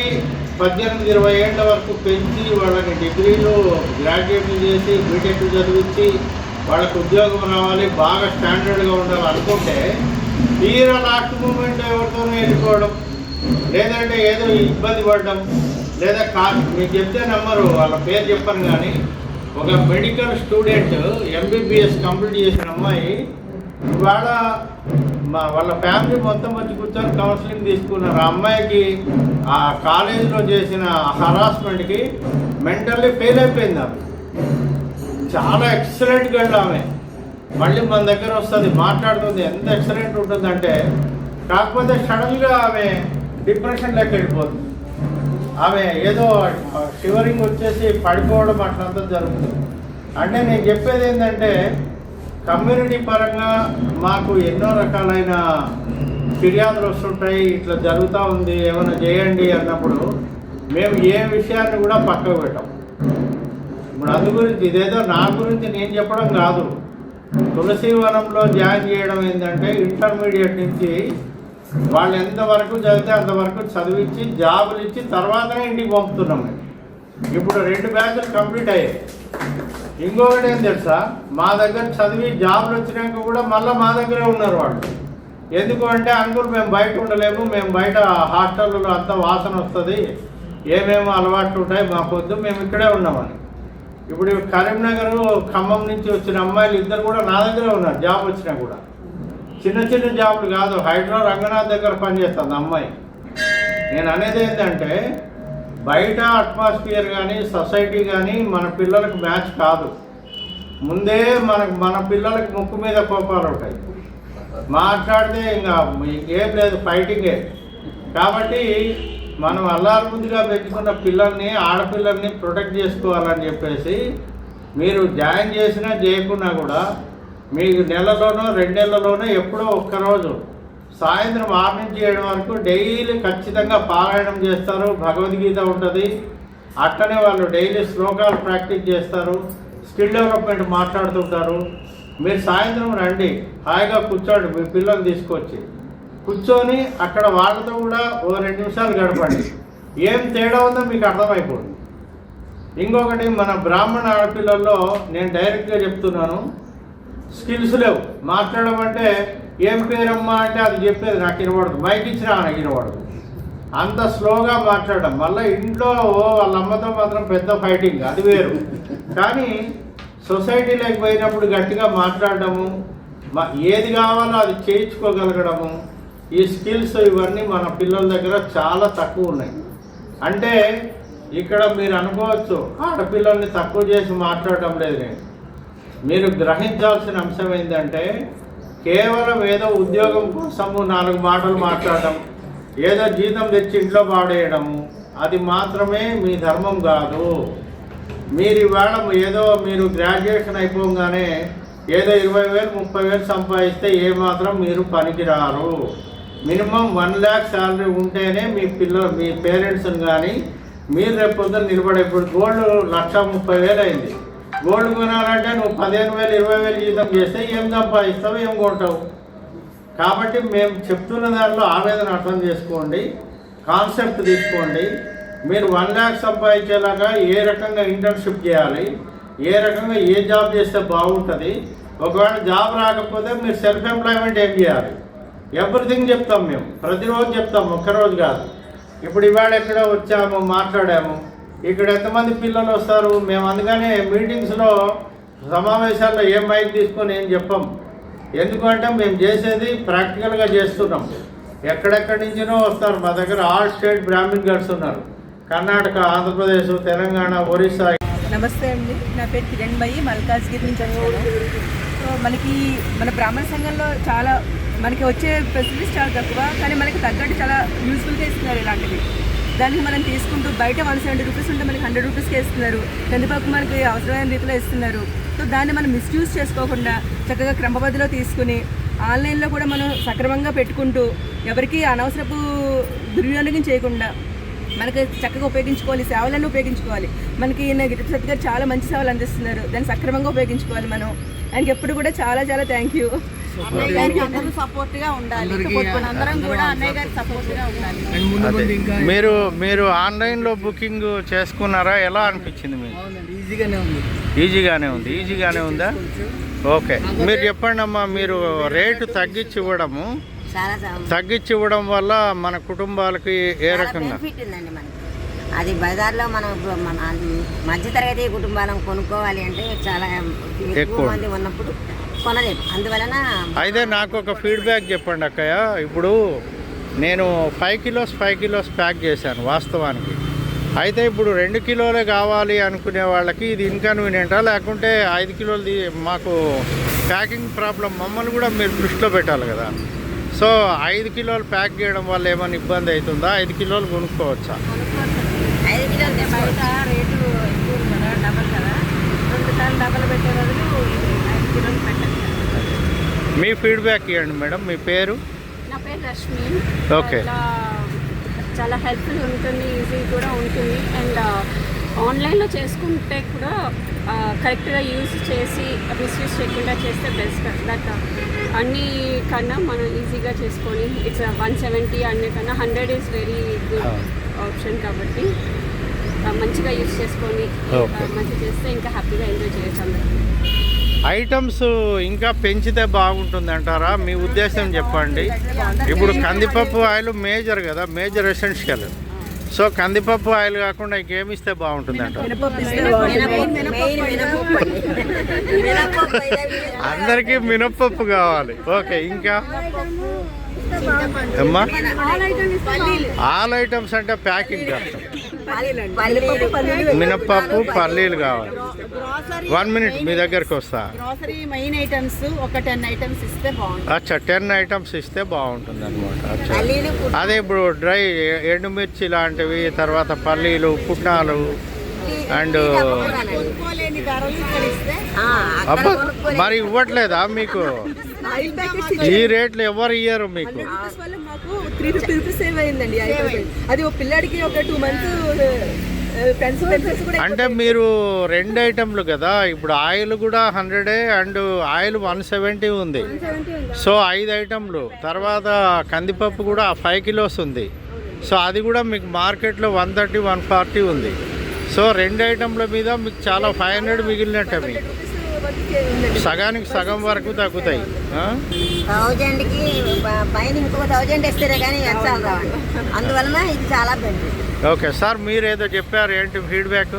[SPEAKER 2] 18-20 ఏళ్ళ వరకు పెంచి వాళ్ళని డిగ్రీలు, గ్రాడ్యుయేట్లు చేసి, బీటెక్లు చదివించి వాళ్ళకు ఉద్యోగం రావాలి, బాగా స్టాండర్డ్గా ఉండాలి అనుకుంటే తీరా లాస్ట్ మూమెంట్ ఎవరితోనూ వెళ్ళిపోవడం, లేదంటే ఏదో ఇబ్బంది పడడం, లేదా మీకు చెప్తే నమ్మరు, వాళ్ళ పేరు చెప్పను కానీ ఒక మెడికల్ స్టూడెంట్ MBBS కంప్లీట్ చేసిన అమ్మాయి ఇవాళ వాళ్ళ ఫ్యామిలీ మొత్తం వచ్చి కూర్చొని కౌన్సిలింగ్ తీసుకున్నారు. ఆ అమ్మాయికి ఆ కాలేజీలో చేసిన హరాస్మెంట్కి మెంటల్లీ ఫెయిల్ అయిపోయింది. ఆమె చాలా ఎక్సలెంట్ గర్ల్. ఆమె మళ్ళీ మన దగ్గర వస్తుంది, మాట్లాడుతుంది, ఎంత ఎక్సలెంట్ ఉంటుందంటే, కాకపోతే సడన్గా ఆమె డిప్రెషన్లోకి వెళ్ళిపోతుంది. ఆమె ఏదో షివరింగ్ వచ్చేసి పడిపోవడం అట్లంతా జరుగుతుంది. అంటే నేను చెప్పేది ఏంటంటే కమ్యూనిటీ పరంగా మాకు ఎన్నో రకాలైన ఫిర్యాదులు వస్తుంటాయి, ఇట్లా జరుగుతూ ఉంది, ఏమైనా చేయండి అన్నప్పుడు మేము ఏ విషయాన్ని కూడా పక్కకు పెట్టాం. ఇప్పుడు అందు గురించి ఇదేదో నా గురించి నేను చెప్పడం కాదు. తులసివనంలో జాయిన్ చేయడం ఏంటంటే ఇంటర్మీడియట్ నుంచి వాళ్ళు ఎంతవరకు చదివితే అంతవరకు చదివించి జాబులు ఇచ్చి తర్వాతనే ఇంటికి పంపుతున్నాం. ఇప్పుడు 2 బ్యాచ్లు కంప్లీట్ అయ్యాయి. ఇంకొకటి ఏం తెలుసా, మా దగ్గర చదివి జాబులు వచ్చినాక కూడా మళ్ళీ మా దగ్గరే ఉన్నారు వాళ్ళు. ఎందుకు అంటే అంకుల్ మేము బయట ఉండలేము, మేము బయట హాస్టల్లో అంతా వాసన వస్తుంది, ఏమేమో అలవాట్లు ఉంటాయి మాకొద్దు, మేము ఇక్కడే ఉన్నామని. ఇప్పుడు కరీంనగర్, ఖమ్మం నుంచి వచ్చిన అమ్మాయిలు ఇద్దరు కూడా నా దగ్గరే ఉన్నారు. జాబ్ వచ్చినా కూడా చిన్న చిన్న జాబులు కాదు, హైడ్రో రంగనాథ్ దగ్గర పనిచేస్తుంది అమ్మాయి. నేను అనేది ఏంటంటే బయట అట్మాస్ఫియర్ కానీ, సొసైటీ కానీ మన పిల్లలకు మ్యాచ్ కాదు. ముందే మన పిల్లలకి ముక్కు మీద కోపాలు ఉంటాయి, మాట్లాడితే ఇంకా ఏం లేదు, ఫైటింగే. కాబట్టి మనం అల్లారుముద్దుగా పెంచుకున్న పిల్లల్ని, ఆడపిల్లల్ని ప్రొటెక్ట్ చేసుకోవాలని చెప్పేసి మీరు జాయిన్ చేసినా చేయకున్నా కూడా మీకు నెలలోనో 2 నెలల్లోనో ఎప్పుడో ఒక్కరోజు సాయంత్రం 6 నుంచి 7 వరకు డైలీ ఖచ్చితంగా పారాయణం చేస్తారు. భగవద్గీత ఉంటుంది. అట్టనే వాళ్ళు డైలీ శ్లోకాలు ప్రాక్టీస్ చేస్తారు, స్కిల్ డెవలప్మెంట్ మాట్లాడుతుంటారు. మీరు సాయంత్రం రండి, హాయిగా కూర్చోండి, మీ పిల్లల్ని తీసుకొచ్చి కూర్చొని అక్కడ వాళ్ళతో కూడా ఓ 2 నిమిషాలు గడపండి. ఏం తేడా ఉందో మీకు అర్థమైపోతుంది. ఇంకొకటి, మన బ్రాహ్మణ ఆడపిల్లల్లో నేను డైరెక్ట్గా చెప్తున్నాను, స్కిల్స్ లేవు. మాట్లాడమంటే ఏం పేరమ్మా అంటే అది చెప్పేది నాకు వినబడదు, మైక్ ఇచ్చినా నాకు వినబడదు, అంత స్లోగా మాట్లాడడం. మళ్ళీ ఇంట్లో వాళ్ళ అమ్మతో మాత్రం పెద్ద ఫైటింగ్, అది వేరు. కానీ సొసైటీలోకి పోయినప్పుడు గట్టిగా మాట్లాడడము, ఏది కావాలో అది చేయించుకోగలగడము, ఈ స్కిల్స్ ఇవన్నీ మన పిల్లల దగ్గర చాలా తక్కువ ఉన్నాయి. అంటే ఇక్కడ మీరు అనుకోవచ్చు ఆడపిల్లల్ని తక్కువ చేసి మాట్లాడటం లేదు. నేను మీరు గ్రహించాల్సిన అంశం ఏంటంటే కేవలం ఏదో ఉద్యోగం కోసము 4 మాటలు మాట్లాడటం, ఏదో జీతం తెచ్చి ఇంట్లో పాడేయడము, అది మాత్రమే మీ ధర్మం కాదు. మీరు ఇవాళ ఏదో మీరు గ్రాడ్యుయేషన్ అయిపోగానే ఏదో 20,000 30,000 సంపాదిస్తే ఏమాత్రం మీరు పనికిరారు. మినిమం 1 lakh శాలరీ ఉంటేనే మీ పేరెంట్స్ని కానీ మీరు రేపు పొద్దున్న నిలబడే. ఇప్పుడు గోల్డ్ 1,30,000 అయింది. గోల్డ్ కొనాలంటే నువ్వు 15,000 20,000 జీతం చేస్తే ఏం సంపాదిస్తావు, ఏం కొంటావు? కాబట్టి మేము చెప్తున్న దాంట్లో ఆవేదన అర్థం చేసుకోండి, కాన్సెప్ట్ తీసుకోండి. మీరు 1 lakh సంపాదించేలాగా ఏ రకంగా ఇంటర్న్షిప్ చేయాలి, ఏ రకంగా ఏ జాబ్ చేస్తే బాగుంటుంది, ఒకవేళ జాబ్ రాకపోతే మీరు సెల్ఫ్ ఎంప్లాయ్మెంట్ ఏం చేయాలి, ఎవ్రీథింగ్ చెప్తాం. మేము ప్రతిరోజు చెప్తాం, ఒక్కరోజు కాదు. ఇప్పుడు ఇవాళ ఎక్కడ వచ్చాము, మాట్లాడాము, ఇక్కడ ఎంతమంది పిల్లలు వస్తారు, మేము అందుకనే మీటింగ్స్లో సమావేశాల్లో ఏ మైక్ తీసుకొని ఏం చెప్పాం. ఎందుకంటే మేము చేసేది ప్రాక్టికల్గా చేస్తున్నాం. ఎక్కడెక్కడి నుంచినో వస్తారు మా దగ్గర. ఆల్ స్టేట్ బ్రాహ్మిన్ గర్ల్స్ ఉన్నారు, కర్ణాటక, ఆంధ్రప్రదేశ్, తెలంగాణ, ఒరిస్సా.
[SPEAKER 5] నమస్తే అండి, నా పేరు కిరణ్ బయ్యి, మల్కాజ్గిరి నుంచి వచ్చాను. సో మన బ్రాహ్మణ సంఘంలో చాలా మనకి వచ్చే ఫెసిలిటీస్ చాలా తక్కువ, కానీ మనకి తగ్గట్టు చాలా యూస్ఫుల్గా ఇస్తున్నారు ఇలాంటివి. దానికి మనం తీసుకుంటూ బయట 170 రూపీస్ ఉంటే మనకి 100 రూపీస్కి ఇస్తున్నారు. కందిపప్పు మనకి అవసరమైన రీతిలో ఇస్తున్నారు. సో దాన్ని మనం మిస్యూజ్ చేసుకోకుండా చక్కగా క్రమబద్ధలో తీసుకుని ఆన్లైన్లో కూడా మనం సక్రమంగా పెట్టుకుంటూ ఎవరికి అనవసరపు దుర్వినియోగం చేయకుండా మనకి చక్కగా ఉపయోగించుకోవాలి, సేవలను ఉపయోగించుకోవాలి. మనకి గిరిప్రసాద్ సత్ గారు చాలా మంచి సేవలు అందిస్తున్నారు, దాన్ని సక్రమంగా ఉపయోగించుకోవాలి మనం. ఆయనకి ఎప్పుడు కూడా చాలా చాలా థ్యాంక్ యూ.
[SPEAKER 6] అందరూ సపోర్ట్గా ఉండాలి, అందరం కూడా అన్నయ్య గారికి సపోర్ట్గా ఉండాలి.
[SPEAKER 2] మీరు ఆన్లైన్లో బుకింగ్ చేసుకున్నారా? ఎలా అనిపించింది మీకు? ఈజీగానే ఉందా? ఓకే, మీరు చెప్పండి అమ్మా. మీరు రేటు తగ్గించి ఇవ్వడం వల్ల మన కుటుంబాలకి ఏ రకంగా
[SPEAKER 6] బెనిఫిట్ ఉందండి మనకి. అది బజార్లో మనం మన మధ్యతరగతి కుటుంబాలను కొనుక్కోవాలి అంటే చాలా ఎక్కువ మంది ఉన్నప్పుడు కొనలేము, అందువలన.
[SPEAKER 2] అయితే నాకు ఒక ఫీడ్బ్యాక్ చెప్పండి అక్కయ్య. ఇప్పుడు నేను 5 kilos ప్యాక్ చేశాను వాస్తవానికి. అయితే ఇప్పుడు 2 కిలోలే కావాలి అనుకునే వాళ్ళకి ఇది ఇన్కన్వీనియంటా, లేకుంటే 5 కిలోలది మాకు ప్యాకింగ్ ప్రాబ్లం మమ్మల్ని కూడా మీరు దృష్టిలో పెట్టాలి కదా. సో 5 కిలోలు ప్యాక్ చేయడం వల్ల ఏమైనా ఇబ్బంది అవుతుందా? 5 కిలోలు కొనుక్కోవచ్చా?
[SPEAKER 6] 5 కిలోలు బయట రేటు ఎక్కువ కదా, డబల్ కదా, 2 సార్లు డబల్ పెట్టే బదులు 5 కిలోలు పెట్టండి.
[SPEAKER 2] మీ ఫీడ్బ్యాక్ ఇవ్వండి మేడం. మీ పేరు?
[SPEAKER 7] నా పేరు రష్మి.
[SPEAKER 2] ఓకే,
[SPEAKER 7] చాలా హెల్ప్ఫుల్ ఉంటుంది, ఈజీ కూడా ఉంటుంది. అండ్ ఆన్లైన్లో చేసుకుంటే కూడా కరెక్ట్గా యూజ్ చేసి మిస్యూజ్ చేయకుండా చేస్తే బెస్ట్. దట్ అన్ని కన్నా మనం ఈజీగా చేసుకొని ఇట్స్ 170 అన్ని కన్నా 100 ఈజ్ వెరీ గుడ్ ఆప్షన్. కాబట్టి మంచిగా యూజ్ చేసుకొని మంచిగా చేస్తే ఇంకా హ్యాపీగా ఎంజాయ్ చేయొచ్చు అందరూ.
[SPEAKER 2] ఐటమ్స్ ఇంకా పెంచితే బాగుంటుంది అంటారా? మీ ఉద్దేశం చెప్పండి. ఇప్పుడు కందిపప్పు ఆయిల్ మేజర్ కదా, మేజర్ ఎసెన్షియల్. సో కందిపప్పు ఆయిల్ కాకుండా ఇంకేమి ఇస్తే బాగుంటుంది అంటారు? అందరికీ మినప్పప్పు కావాలి. ఓకే, ఇంకా అమ్మా ఆల్ ఐటమ్స్ అంటే ప్యాకింగ్ కష్టం. మినప్పప్పు, పల్లీలు కావాలి. 1 minute మీ దగ్గరకు వస్తా.
[SPEAKER 6] గ్రోసరీ మెయిన్ ఐటమ్స్ ఒక 10 ఐటమ్స్ ఇస్తే బాగుంటుంది.
[SPEAKER 2] అచ్చా, 10 ఐటమ్స్ ఇస్తే బాగుంటుంది అనమాట. అచ్చా, అదే ఇప్పుడు డ్రై ఎండుమిర్చి లాంటివి, తర్వాత పల్లీలు, పుట్నాలు అండ్ అబ్బా, మరి ఇవ్వట్లేదా మీకు? ఈ రేట్లు ఎవరు ఇయ్యరు మీకు.
[SPEAKER 5] మాకు 350 రూపీస్ సేవ్ అయిందండి. అది ఒక పిల్లాడికి ఒక 2 months
[SPEAKER 2] అంటే మీరు 2 ఐటమ్లు కదా. ఇప్పుడు ఆయిల్ కూడా 100 అండ్ ఆయిల్ 170 ఉంది. సో 5 ఐటమ్లు. తర్వాత కందిపప్పు కూడా 5 kilos ఉంది. సో అది కూడా మీకు మార్కెట్లో 130, 140 ఉంది. సో 2 ఐటమ్ల మీద మీకు చాలా 500 మిగిలినట్టే. మీకు సగానికి సగం వరకు తగ్గుతాయి.
[SPEAKER 6] 1000కి పైన ఇంకొక 1000 ఇస్తేనే కానీ ఎక్స్ట్రా రావండి, అందువలన ఇది చాలా బెనిఫిట్.
[SPEAKER 2] ఓకే సార్, మీరు ఏదో చెప్పారు, ఏంటి ఫీడ్బ్యాక్?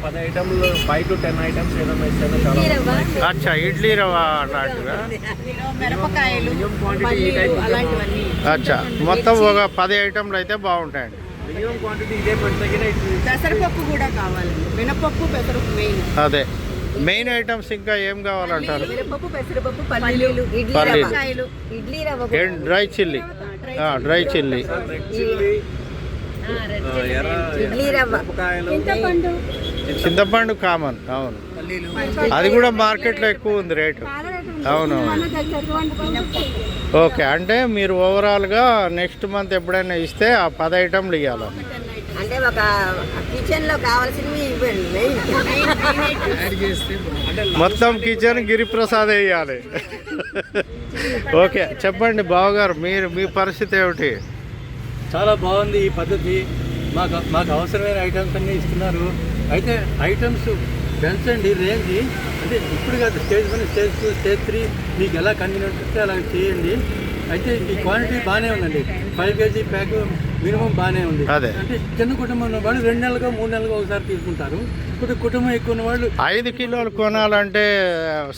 [SPEAKER 8] 10 ఐటమ్లు 5 to 10 ఐటమ్స్ ఏదైనా ఇస్తే
[SPEAKER 2] అచ్చా, ఇడ్లీ రవ్వ అలాంటివా?
[SPEAKER 6] మిరపకాయలు, అలాంటివన్నీ.
[SPEAKER 2] అచ్చా, మొత్తం ఒక 10 ఐటమ్లు అయితే బాగుంటాయండి.
[SPEAKER 8] మినిమం క్వాంటిటీ ఇదే పెడితే
[SPEAKER 6] పెసరపప్పు కూడా కావాలి, మినపప్పు, పెసరపప్పు మెయిన్.
[SPEAKER 2] అదే మెయిన్ ఐటమ్స్. ఇంకా ఏం కావాలంటారు?
[SPEAKER 5] మినపప్పు, పెసరపప్పు, పల్లీలు,
[SPEAKER 6] ఇడ్లీ రవ్వ,
[SPEAKER 2] dry chilli, dry chilli,
[SPEAKER 6] idli రవ్వ,
[SPEAKER 2] చింతపండు కామన్. అవును, అది కూడా మార్కెట్లో ఎక్కువ ఉంది రేటు. అవునవును. ఓకే, అంటే మీరు ఓవరాల్గా నెక్స్ట్ మంత్ ఎప్పుడైనా ఇస్తే ఆ 10 ఐటమ్లు ఇవ్వాలి.
[SPEAKER 6] అంటే ఒక కిచెన్ లో కావాల్సినవి ఇవ్వండి.
[SPEAKER 2] మొత్తం కిచెన్ గిరిప్రసాద్ వేయాలి. ఓకే, చెప్పండి బావగారు, మీ పరిస్థితి ఏమిటి?
[SPEAKER 9] చాలా బాగుంది ఈ పద్ధతి. మాకు అవసరమైన ఐటమ్స్ అన్నీ ఇస్తున్నారు. అయితే ఐటమ్స్ పెంచండి రేంజ్, అంటే ఇప్పుడు కాదు, స్టేజ్ 1, స్టేజ్ 2, స్టేజ్ 3 మీకు ఎలా కన్వీనియంట్ వస్తే అలా చేయండి. అయితే ఈ క్వాంటిటీ బాగానే ఉందండి. 5 kg ప్యాక్ మినిమం బాగానే ఉంది.
[SPEAKER 2] అదే,
[SPEAKER 9] అంటే చిన్న కుటుంబం ఉన్న వాళ్ళు 2 నెలలుగా 3 నెలలుగా ఒకసారి తీసుకుంటారు. ఇప్పుడు కుటుంబం ఎక్కువ ఉన్న వాళ్ళు
[SPEAKER 2] 5 కిలోలు కొనాలంటే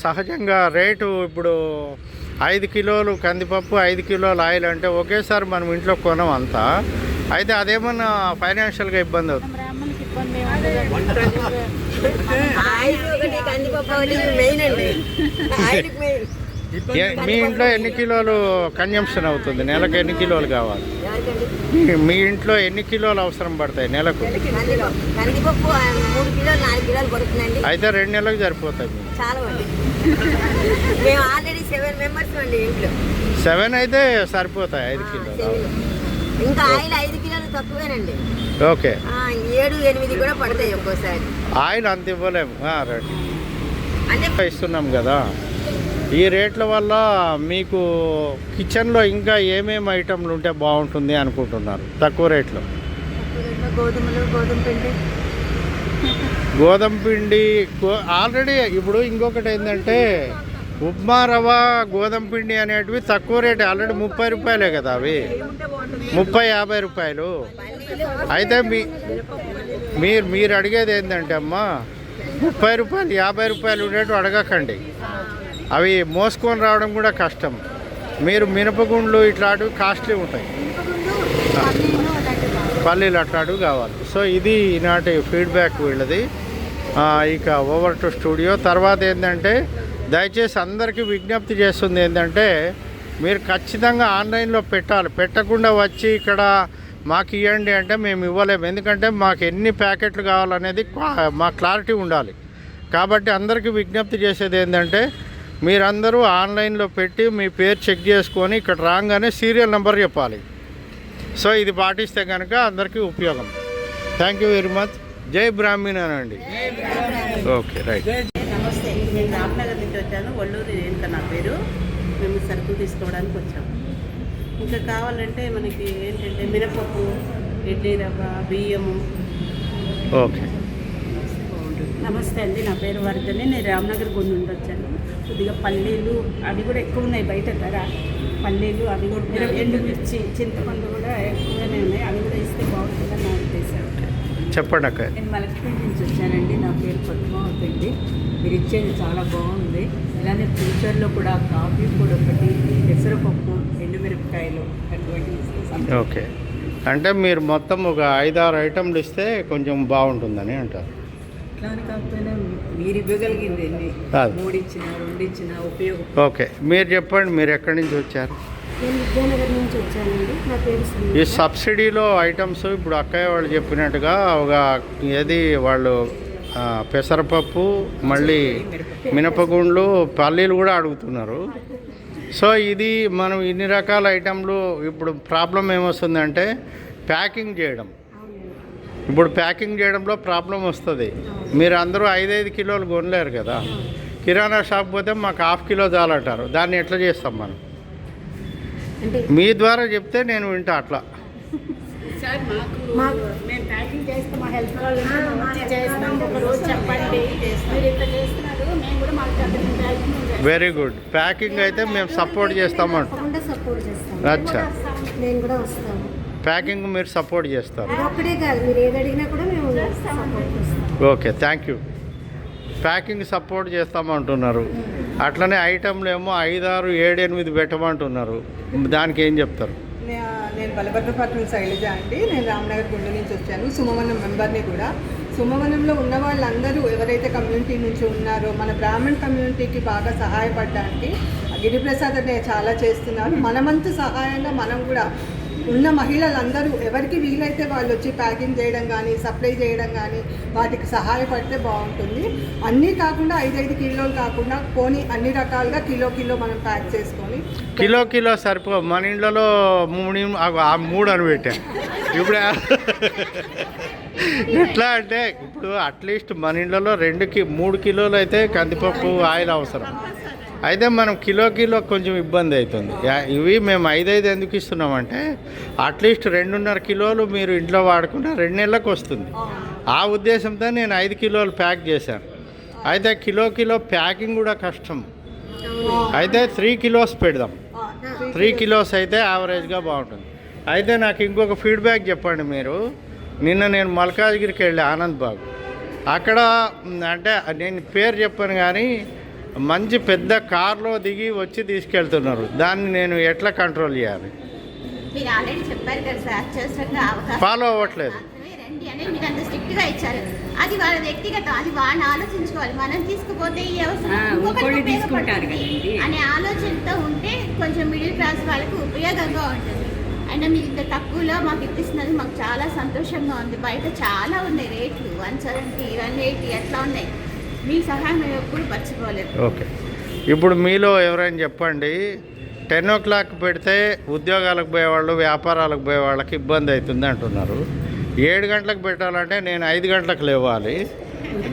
[SPEAKER 2] సహజంగా రేటు ఇప్పుడు 5 కిలోలు కందిపప్పు, 5 కిలోలు ఆయిల్ అంటే ఒకేసారి మనం ఇంట్లో కొనం అంతా. అయితే అదేమన్నా ఫైనాన్షియల్గా ఇబ్బంది అవుతుంది?
[SPEAKER 7] బ్రాహ్మణులకి ఇబ్బంది
[SPEAKER 6] ఆయిల్ ఒకటి, కందిపప్పు ఒకటి మెయిన్ అండి. Oil main.
[SPEAKER 2] మీ ఇంట్లో ఎన్ని కిలోలు కన్జంప్షన్ అవుతుంది? నెలకు ఎన్ని కిలోలు కావాలి? మీ ఇంట్లో ఎన్ని కిలోలు అవసరం పడతాయి నెలకు?
[SPEAKER 6] కందిపప్పు 3 కిలోలు 4 కిలోలు పడుతుందండి.
[SPEAKER 2] అయితే 2 నెలలకు సరిపోతాయి.
[SPEAKER 6] చాలా అండి. మేము ఆల్రెడీ 7 మెంబర్స్ అండి ఇంట్లో.
[SPEAKER 2] 7 అయితే సరిపోతాయి 5 కిలోలు.
[SPEAKER 6] ఇంకా ఆయిల్ 5 కిలోలు తక్కువేనండి.
[SPEAKER 2] ఓకే,
[SPEAKER 6] 7, 8 కూడా పడతాయి ఒక్కోసారి.
[SPEAKER 2] ఆయిల్ అంత ఇవ్వలేము, రైట్. అంటే ఇస్తున్నాం కదా. ఈ రేట్ల వల్ల మీకు కిచెన్లో ఇంకా ఏమేమి ఐటమ్లు ఉంటే బాగుంటుంది అనుకుంటున్నారు తక్కువ రేట్లో?
[SPEAKER 5] గోధుమలు,
[SPEAKER 2] గోధుమ పిండి ఆల్రెడీ. ఇప్పుడు ఇంకొకటి ఏంటంటే ఉప్మా రవ్వ, గోధుమ పిండి అనేటివి తక్కువ రేటు, ఆల్రెడీ 30 రూపాయలే కదా అవి, 30-50 రూపాయలు. అయితే మీరు అడిగేది ఏంటంటే అమ్మా, 30 రూపాయలు 50 రూపాయలు ఉండేట్టు అడగకండి. అవి మోసుకొని రావడం కూడా కష్టం. మీరు మినపగుండ్లు ఇట్లాంటివి కాస్ట్లీ ఉంటాయి, పల్లీలు అట్లాంటివి కావాలి. సో ఇది ఈనాటి ఫీడ్బ్యాక్ వీళ్ళది. ఇక ఓవర్ టు స్టూడియో. తర్వాత ఏంటంటే దయచేసి అందరికీ విజ్ఞప్తి చేస్తుంది ఏంటంటే మీరు ఖచ్చితంగా ఆన్లైన్లో పెట్టాలి. పెట్టకుండా వచ్చి ఇక్కడ మాకు ఇవ్వండి అంటే మేము ఇవ్వలేము. ఎందుకంటే మాకు ఎన్ని ప్యాకెట్లు కావాలనేది మా క్లారిటీ ఉండాలి. కాబట్టి అందరికీ విజ్ఞప్తి చేసేది ఏంటంటే మీరందరూ ఆన్లైన్లో పెట్టి మీ పేరు చెక్ చేసుకొని ఇక్కడ రాగానే సీరియల్ నెంబర్ చెప్పాలి. సో ఇది పాటిస్తే కనుక అందరికీ ఉపయోగం. Thank you very much. జై బ్రాహ్మణానండి. Okay, right.
[SPEAKER 10] నమస్తే, నేను రామ్నగర్ నుంచి వచ్చాను. ఒల్లూరు రేణుక నా పేరు. మేము సరుకులు తీసుకోవడానికి వచ్చాము. ఇంకా కావాలంటే మనకి ఏంటంటే మినపప్పు, ఇడ్లీ రవ్వ, బియ్యము.
[SPEAKER 2] ఓకే,
[SPEAKER 7] నమస్తే అండి, నా పేరు వర్ధని. నేను రామ్నగర్ గుడి నుండి వచ్చాను. కొద్దిగా పల్లీలు అవి కూడా ఎక్కువ ఉన్నాయి బయట ధర. పల్లీలు అవి కూడా, ఎండుమిర్చి, చింతపండు కూడా ఎక్కువగానే ఉన్నాయి. అవి కూడా ఇస్తే బాగుంటుందని నా ఉద్దేశం.
[SPEAKER 2] చెప్పండి అక్క.
[SPEAKER 5] నేను మలక్పేట నుంచి వచ్చానండి. నా పేరు పద్మావతి అండి. మీరు ఇచ్చేది చాలా బాగుంది. ఇలానే ఫ్యూచర్లో కూడా కాఫీ పొడి ఒకటి, పెసరపప్పు, ఎండుమిరపకాయలు అటువంటి.
[SPEAKER 2] ఓకే, అంటే మీరు మొత్తం ఒక 5-6 ఐటమ్లు ఇస్తే కొంచెం బాగుంటుందని అంటారు.
[SPEAKER 5] ఇట్లానే కాకపోయినా మీరు ఇవ్వగలిగింది ఎన్ని, 3 ఇచ్చినా 2 ఇచ్చినా ఉపయోగం.
[SPEAKER 2] ఓకే, మీరు చెప్పండి, మీరు ఎక్కడి నుంచి వచ్చారు?
[SPEAKER 7] నేను విద్యానగర్ నుంచి వచ్చానండి. నా పేరు
[SPEAKER 2] ఈ సబ్సిడీలో ఐటమ్స్ ఇప్పుడు అక్కయ్య వాళ్ళు చెప్పినట్టుగా ఒక ఏది వాళ్ళు పెసరపప్పు, మళ్ళీ మినపగుండ్లు, పల్లీలు కూడా అడుగుతున్నారు. సో ఇది మనం ఇన్ని రకాల ఐటమ్లు. ఇప్పుడు ప్రాబ్లం ఏమొస్తుందంటే ప్యాకింగ్ చేయడం. ఇప్పుడు ప్యాకింగ్ చేయడంలో ప్రాబ్లం వస్తుంది. మీరు అందరూ 5-5 కిలోలు కొనలేరు కదా. కిరాణా షాప్ పోతే మాకు 1/2 కిలో చాలంటారు. దాన్ని ఎట్లా చేస్తాం మనం? మీ ద్వారా చెప్తే నేను వింటా. అట్లా
[SPEAKER 7] సార్ మాకు మేము ప్యాకింగ్ చేస్తాం. మా హెల్ప్ వాళ్ళు చేస్తాం. ఒక రోజు చెప్పండి, మీరు ఇట్లా చేస్తున్నారు, మేము కూడా మాకు
[SPEAKER 2] వెరీ గుడ్. ప్యాకింగ్ అయితే మేము సపోర్ట్ చేస్తామంట.
[SPEAKER 7] సపోర్ట్ చేస్తాం.
[SPEAKER 2] అచ్చా,
[SPEAKER 7] నేను కూడా వస్తాము.
[SPEAKER 2] ప్యాకింగ్ మీరు సపోర్ట్ చేస్తారు.
[SPEAKER 7] ఒక్కడే కాదు, మీరు ఏది అడిగినా కూడా మేము సపోర్ట్ చేస్తాం.
[SPEAKER 2] Okay, thank you. ప్యాకింగ్ సపోర్ట్ చేస్తామంటున్నారు. అట్లనే ఐటమ్లు ఏమో 5, 6, 7, 8 పెట్టమంటున్నారు. దానికి ఏం చెప్తారు?
[SPEAKER 5] నేను బలభద్రపట్నం శైలజ అండి. నేను రామ్నగర్ గుండె నుంచి వచ్చాను. సుమవనం మెంబర్ని కూడా. సుమవనంలో ఉన్న వాళ్ళందరూ ఎవరైతే కమ్యూనిటీ నుంచి ఉన్నారో మన బ్రాహ్మణ్ కమ్యూనిటీకి బాగా సహాయపడడానికి గిరిప్రసాద్ అనే చాలా చేస్తున్నారు. మనమంతు సహాయంగా మనం కూడా ఉన్న మహిళలందరూ ఎవరికి వీలైతే వాళ్ళు వచ్చి ప్యాకింగ్ చేయడం కానీ, సప్లై చేయడం కానీ వాటికి సహాయపడితే బాగుంటుంది. అన్నీ కాకుండా 5-5 కిలోలు కాకుండా పోనీ అన్ని రకాలుగా కిలో మనం ప్యాక్ చేసుకొని.
[SPEAKER 2] కిలో సరిపో. మన ఇంట్లో 3 అని పెట్టాను. ఇప్పుడు ఎట్లా అంటే ఇప్పుడు అట్లీస్ట్ మన ఇంట్లో 2-3 కిలోలు అయితే కందిపప్పు, ఆయిల్ అవసరం. అయితే మనం కిలో కొంచెం ఇబ్బంది అవుతుంది. ఇవి మేము 5 ఎందుకు ఇస్తున్నామంటే అట్లీస్ట్ 2.5 కిలోలు మీరు ఇంట్లో వాడుకుంటే 2 నెలలకు వస్తుంది. ఆ ఉద్దేశంతో నేను 5 కిలోలు ప్యాక్ చేశాను. అయితే కిలో ప్యాకింగ్ కూడా కష్టం. అయితే 3 కిలోస్ పెడదాం. 3 కిలోస్ అయితే యావరేజ్గా బాగుంటుంది. అయితే నాకు ఇంకొక ఫీడ్బ్యాక్ చెప్పండి మీరు. నిన్న నేను మల్కాజ్గిరికి వెళ్ళి ఆనంద్ బాగ్, అక్కడ అంటే నేను పేరు చెప్పాను కానీ మంచి పెద్ద కార్లో దిగి వచ్చి తీసుకెళ్తున్నారు. దాన్ని నేను ఎట్లా కంట్రోల్ చేయాలి?
[SPEAKER 6] మీరు ఆల్రెడీ చెప్పారు కదా సార్, చేసే
[SPEAKER 2] ఫాలో అవ్వట్లేదు.
[SPEAKER 6] రండి అని మీరు అంత స్ట్రిక్ట్గా ఇచ్చారు. అది వాళ్ళ వ్యక్తిగతం, అది వాళ్ళని ఆలోచించుకోవాలి. మనం తీసుకుపోతే ఈ అవసరం తీసుకుంటారు అనే ఆలోచనతో ఉంటే కొంచెం మిడిల్ క్లాస్ వాళ్ళకు ఉపయోగంగా ఉంటుంది. అండ్ మీరు ఇంత తక్కువలో మాకు ఇప్పిస్తున్నది మాకు చాలా సంతోషంగా ఉంది. బయట చాలా ఉన్నాయి రేట్లు, 170, 180 అట్లా ఉన్నాయి. మీ సహాయం మేము ఎప్పుడు మర్చిపోలేదు.
[SPEAKER 2] ఓకే, ఇప్పుడు మీలో ఎవరైనా చెప్పండి, 10 o'clock పెడితే ఉద్యోగాలకు పోయేవాళ్ళు, వ్యాపారాలకు పోయే వాళ్ళకి ఇబ్బంది అవుతుంది అంటున్నారు. 7 గంటలకు పెట్టాలంటే నేను 5 గంటలకు లేవాలి.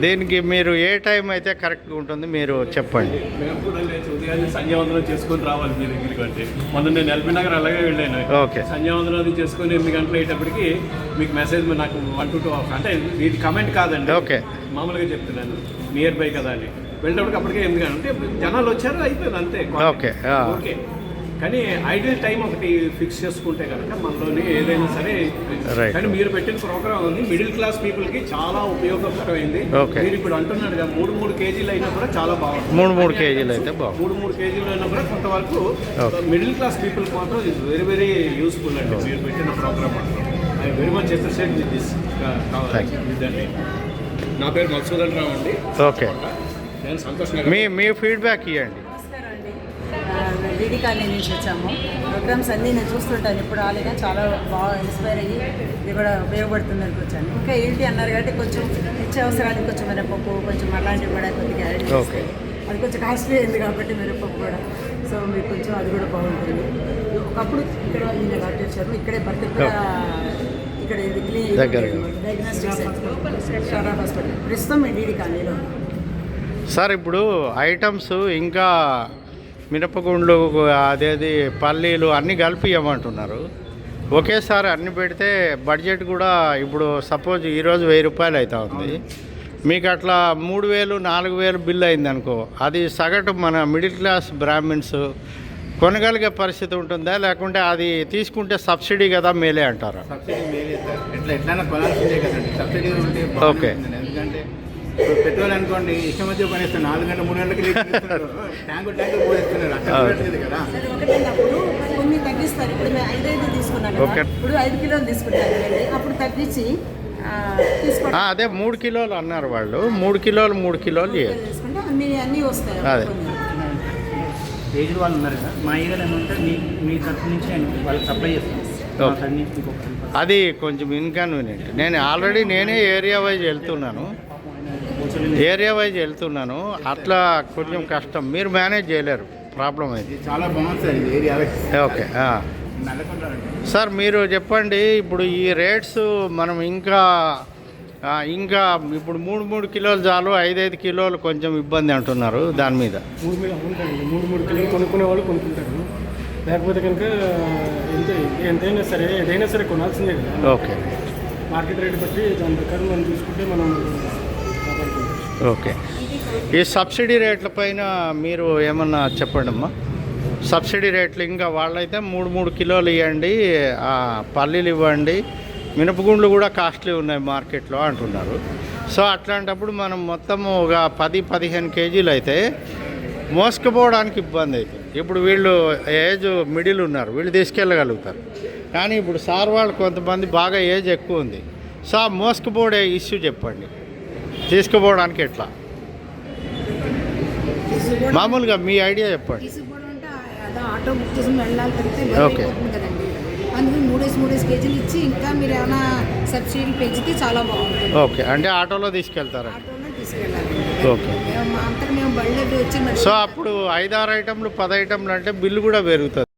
[SPEAKER 2] దీనికి మీరు ఏ టైం అయితే కరెక్ట్గా ఉంటుంది మీరు చెప్పండి.
[SPEAKER 8] మేము కూడా లేచి ఉదయాన్నే సంధ్యావందనం చేసుకొని రావాలి మీ దగ్గరికి. అంటే మొన్న నేను ఎల్బీ నగర్ అలాగే వెళ్ళాను.
[SPEAKER 2] ఓకే,
[SPEAKER 8] సంధ్యావందనం చేసుకొని 8 గంటలు అయ్యేటప్పటికి మీకు మెసేజ్ నాకు 1 to 2 hours, అంటే ఇది కమెంట్ కాదండి,
[SPEAKER 2] ఓకే,
[SPEAKER 8] మామూలుగా చెప్తున్నాను నియర్ బై కదా అని. వెళ్ళేటప్పటికి అప్పటికే 8 గంటలు అంటే జనాలు వచ్చారు, అయిపోయింది అంతే.
[SPEAKER 2] ఓకే
[SPEAKER 8] ఓకే, కానీ ఐడియల్ టైం ఒకటి ఫిక్స్ చేసుకుంటే కనుక మనలోని ఏదైనా సరే. కానీ మీరు పెట్టిన ప్రోగ్రామ్ ఉంది మిడిల్ క్లాస్ పీపుల్కి చాలా ఉపయోగకరమైంది. మీరు ఇప్పుడు అంటున్నాడు కదా 3 కేజీలు అయినా కూడా చాలా బాగుంటుంది.
[SPEAKER 2] 3 కేజీలు అయితే బాగుంది.
[SPEAKER 8] 3 కేజీలు అయినా కూడా కొంతవరకు మిడిల్ క్లాస్ పీపుల్ మాత్రం ఇస్ వెరీ వెరీ యూస్ఫుల్ అండి. మీరు పెట్టిన programme I very much appreciate with this. నా పేరు మధుసూదన్ రావు అండి.
[SPEAKER 2] ఓకే,
[SPEAKER 8] నేను సంతోషంగా
[SPEAKER 2] మీ ఫీడ్బ్యాక్ ఇవ్వండి.
[SPEAKER 5] డీడీ కాలనీ నుంచి వచ్చాము. ప్రోగ్రామ్స్ అన్నీ నేను చూస్తుంటాను, ఇప్పుడు రాలేదా, చాలా బాగా ఇన్స్పైర్ అయ్యి ఇది కూడా ఉపయోగపడుతుందని వచ్చాను. ఇంకా ఏంటి అన్నారు కాబట్టి కొంచెం నిత్యావసరానికి కొంచెం మినపప్పు కొంచెం అలాంటివి కూడా కొద్దిగా యాడ్ చేస్తాయి. అది కొంచెం కాస్ట్లీ అయింది కాబట్టి మినపప్పు కూడా, సో మీకు కొంచెం అది కూడా బాగుంటుంది. ఒకప్పుడు ఇక్కడ ఈయన కాబట్టి వచ్చారు, ఇక్కడే పర్టికులర్ ఇక్కడ డయాగ్నోస్టిక్ సెంటర్ హాస్పిటల్ ప్రస్తుతం డీడీ కాలనీలో.
[SPEAKER 2] సార్ ఇప్పుడు ఐటమ్స్ ఇంకా మినపగుండ్లు, అదేది పల్లీలు అన్నీ కలిపి ఇవ్వమంటున్నారు. ఒకేసారి అన్నీ పెడితే బడ్జెట్ కూడా ఇప్పుడు సపోజ్ ఈరోజు 1000 రూపాయలు అవుతా ఉంది. మీకు అట్లా 3000, 4000 బిల్ అయింది అనుకో, అది సగటు మన మిడిల్ క్లాస్ బ్రాహ్మిన్స్ కొనగలిగే పరిస్థితి ఉంటుందా, లేకుంటే అది తీసుకుంటే సబ్సిడీ కదా మేలే అంటారా?
[SPEAKER 11] సబ్సిడీ మేలే సార్, ఎట్లయినా కొనాల్సిందే కదండి. సబ్సిడీ ఉంటే
[SPEAKER 2] ఓకే,
[SPEAKER 11] ఎందుకంటే పెట్రోల్ అనుకోండి ఇష్టం వచ్చి పనిస్తారు, 4 గంటలు 3 గంటలకి ట్యాంకు పోయిస్తున్నారు. అట్లా కదా
[SPEAKER 5] కొన్ని తగ్గిస్తారు. ఇప్పుడు మేము 5 తీసుకున్నాం, ఇప్పుడు 5 కిలోలు తీసుకుంటారు, అప్పుడు తగ్గించి
[SPEAKER 2] అదే 3 కిలోలు అన్నారు వాళ్ళు. 3 కిలోలు
[SPEAKER 5] తీసుకుంటే అన్నీ వస్తాయి.
[SPEAKER 2] అదే
[SPEAKER 11] ఏజ్డ్ వాళ్ళు ఉన్నారు కదా, మా ఏరియాలో ఏమంటే మీ తరఫు నుంచి వాళ్ళకి సప్లై చేస్తాం.
[SPEAKER 2] అది కొంచెం ఇన్కన్వీనియంట్. నేనే ఏరియా వైజ్ వెళ్తున్నాను, అట్లా కొంచెం కష్టం. మీరు మేనేజ్ చేయలేరు, ప్రాబ్లం అయితే.
[SPEAKER 11] చాలా బాగుంది సార్ ఇది ఏరియా.
[SPEAKER 2] ఓకే సార్, మీరు చెప్పండి ఇప్పుడు ఈ రేట్స్ మనం ఇంకా ఇప్పుడు 3 కిలోలు చాలు, 5 కిలోలు కొంచెం ఇబ్బంది అంటున్నారు. దాని మీద
[SPEAKER 12] 3 కిలోలు కొనుక్కునే వాళ్ళు కొనుక్కుంటారు, లేకపోతే కనుక ఎంతైనా సరే ఏదైనా సరే కొనాల్సిందే కదా.
[SPEAKER 2] ఓకే,
[SPEAKER 12] మార్కెట్ రేట్ బట్టి దాని ప్రకారం మనం చూసుకుంటే మనం
[SPEAKER 2] ఓకే. ఈ సబ్సిడీ రేట్ల పైన మీరు ఏమన్నా చెప్పండి అమ్మా. సబ్సిడీ రేట్లు ఇంకా వాళ్ళైతే 3 కిలోలు ఇవ్వండి, పల్లీలు ఇవ్వండి, మినపగుండ్లు కూడా కాస్ట్లీ ఉన్నాయి మార్కెట్లో అంటున్నారు. సో అట్లాంటప్పుడు మనం మొత్తం ఒక 10-15 కేజీలు అయితే మోసుకుపోవడానికి ఇబ్బంది అవుతుంది. ఇప్పుడు వీళ్ళు ఏజ్ మిడిల్ ఉన్నారు, వీళ్ళు తీసుకెళ్ళగలుగుతారు. కానీ ఇప్పుడు సార్ వాళ్ళు కొంతమంది బాగా ఏజ్ ఎక్కువ ఉంది. సో మోసుకుపోవడే ఇష్యూ చెప్పండి, తీసుకుపోవడానికి ఎట్లా? మామూలుగా మీ ఐడియా చెప్పండి.
[SPEAKER 5] ఆటో బుక్ చేసి వెళ్ళాలి
[SPEAKER 2] ఓకే,
[SPEAKER 5] కదండి, అందుకని 3 కేజీలు ఇచ్చి ఇంకా మీరు ఏమైనా సబ్సిడీ పెంచితే చాలా బాగుంటుంది.
[SPEAKER 2] ఓకే, అంటే ఆటోలో తీసుకెళ్తారా?
[SPEAKER 5] ఆటోలో తీసుకెళ్ళాలి.
[SPEAKER 2] ఓకే,
[SPEAKER 5] అంతా మేము బళ్ళకి వచ్చి
[SPEAKER 2] సో అప్పుడు 5-6 ఐటమ్లు 10 ఐటమ్లు అంటే బిల్లు కూడా పెరుగుతుంది.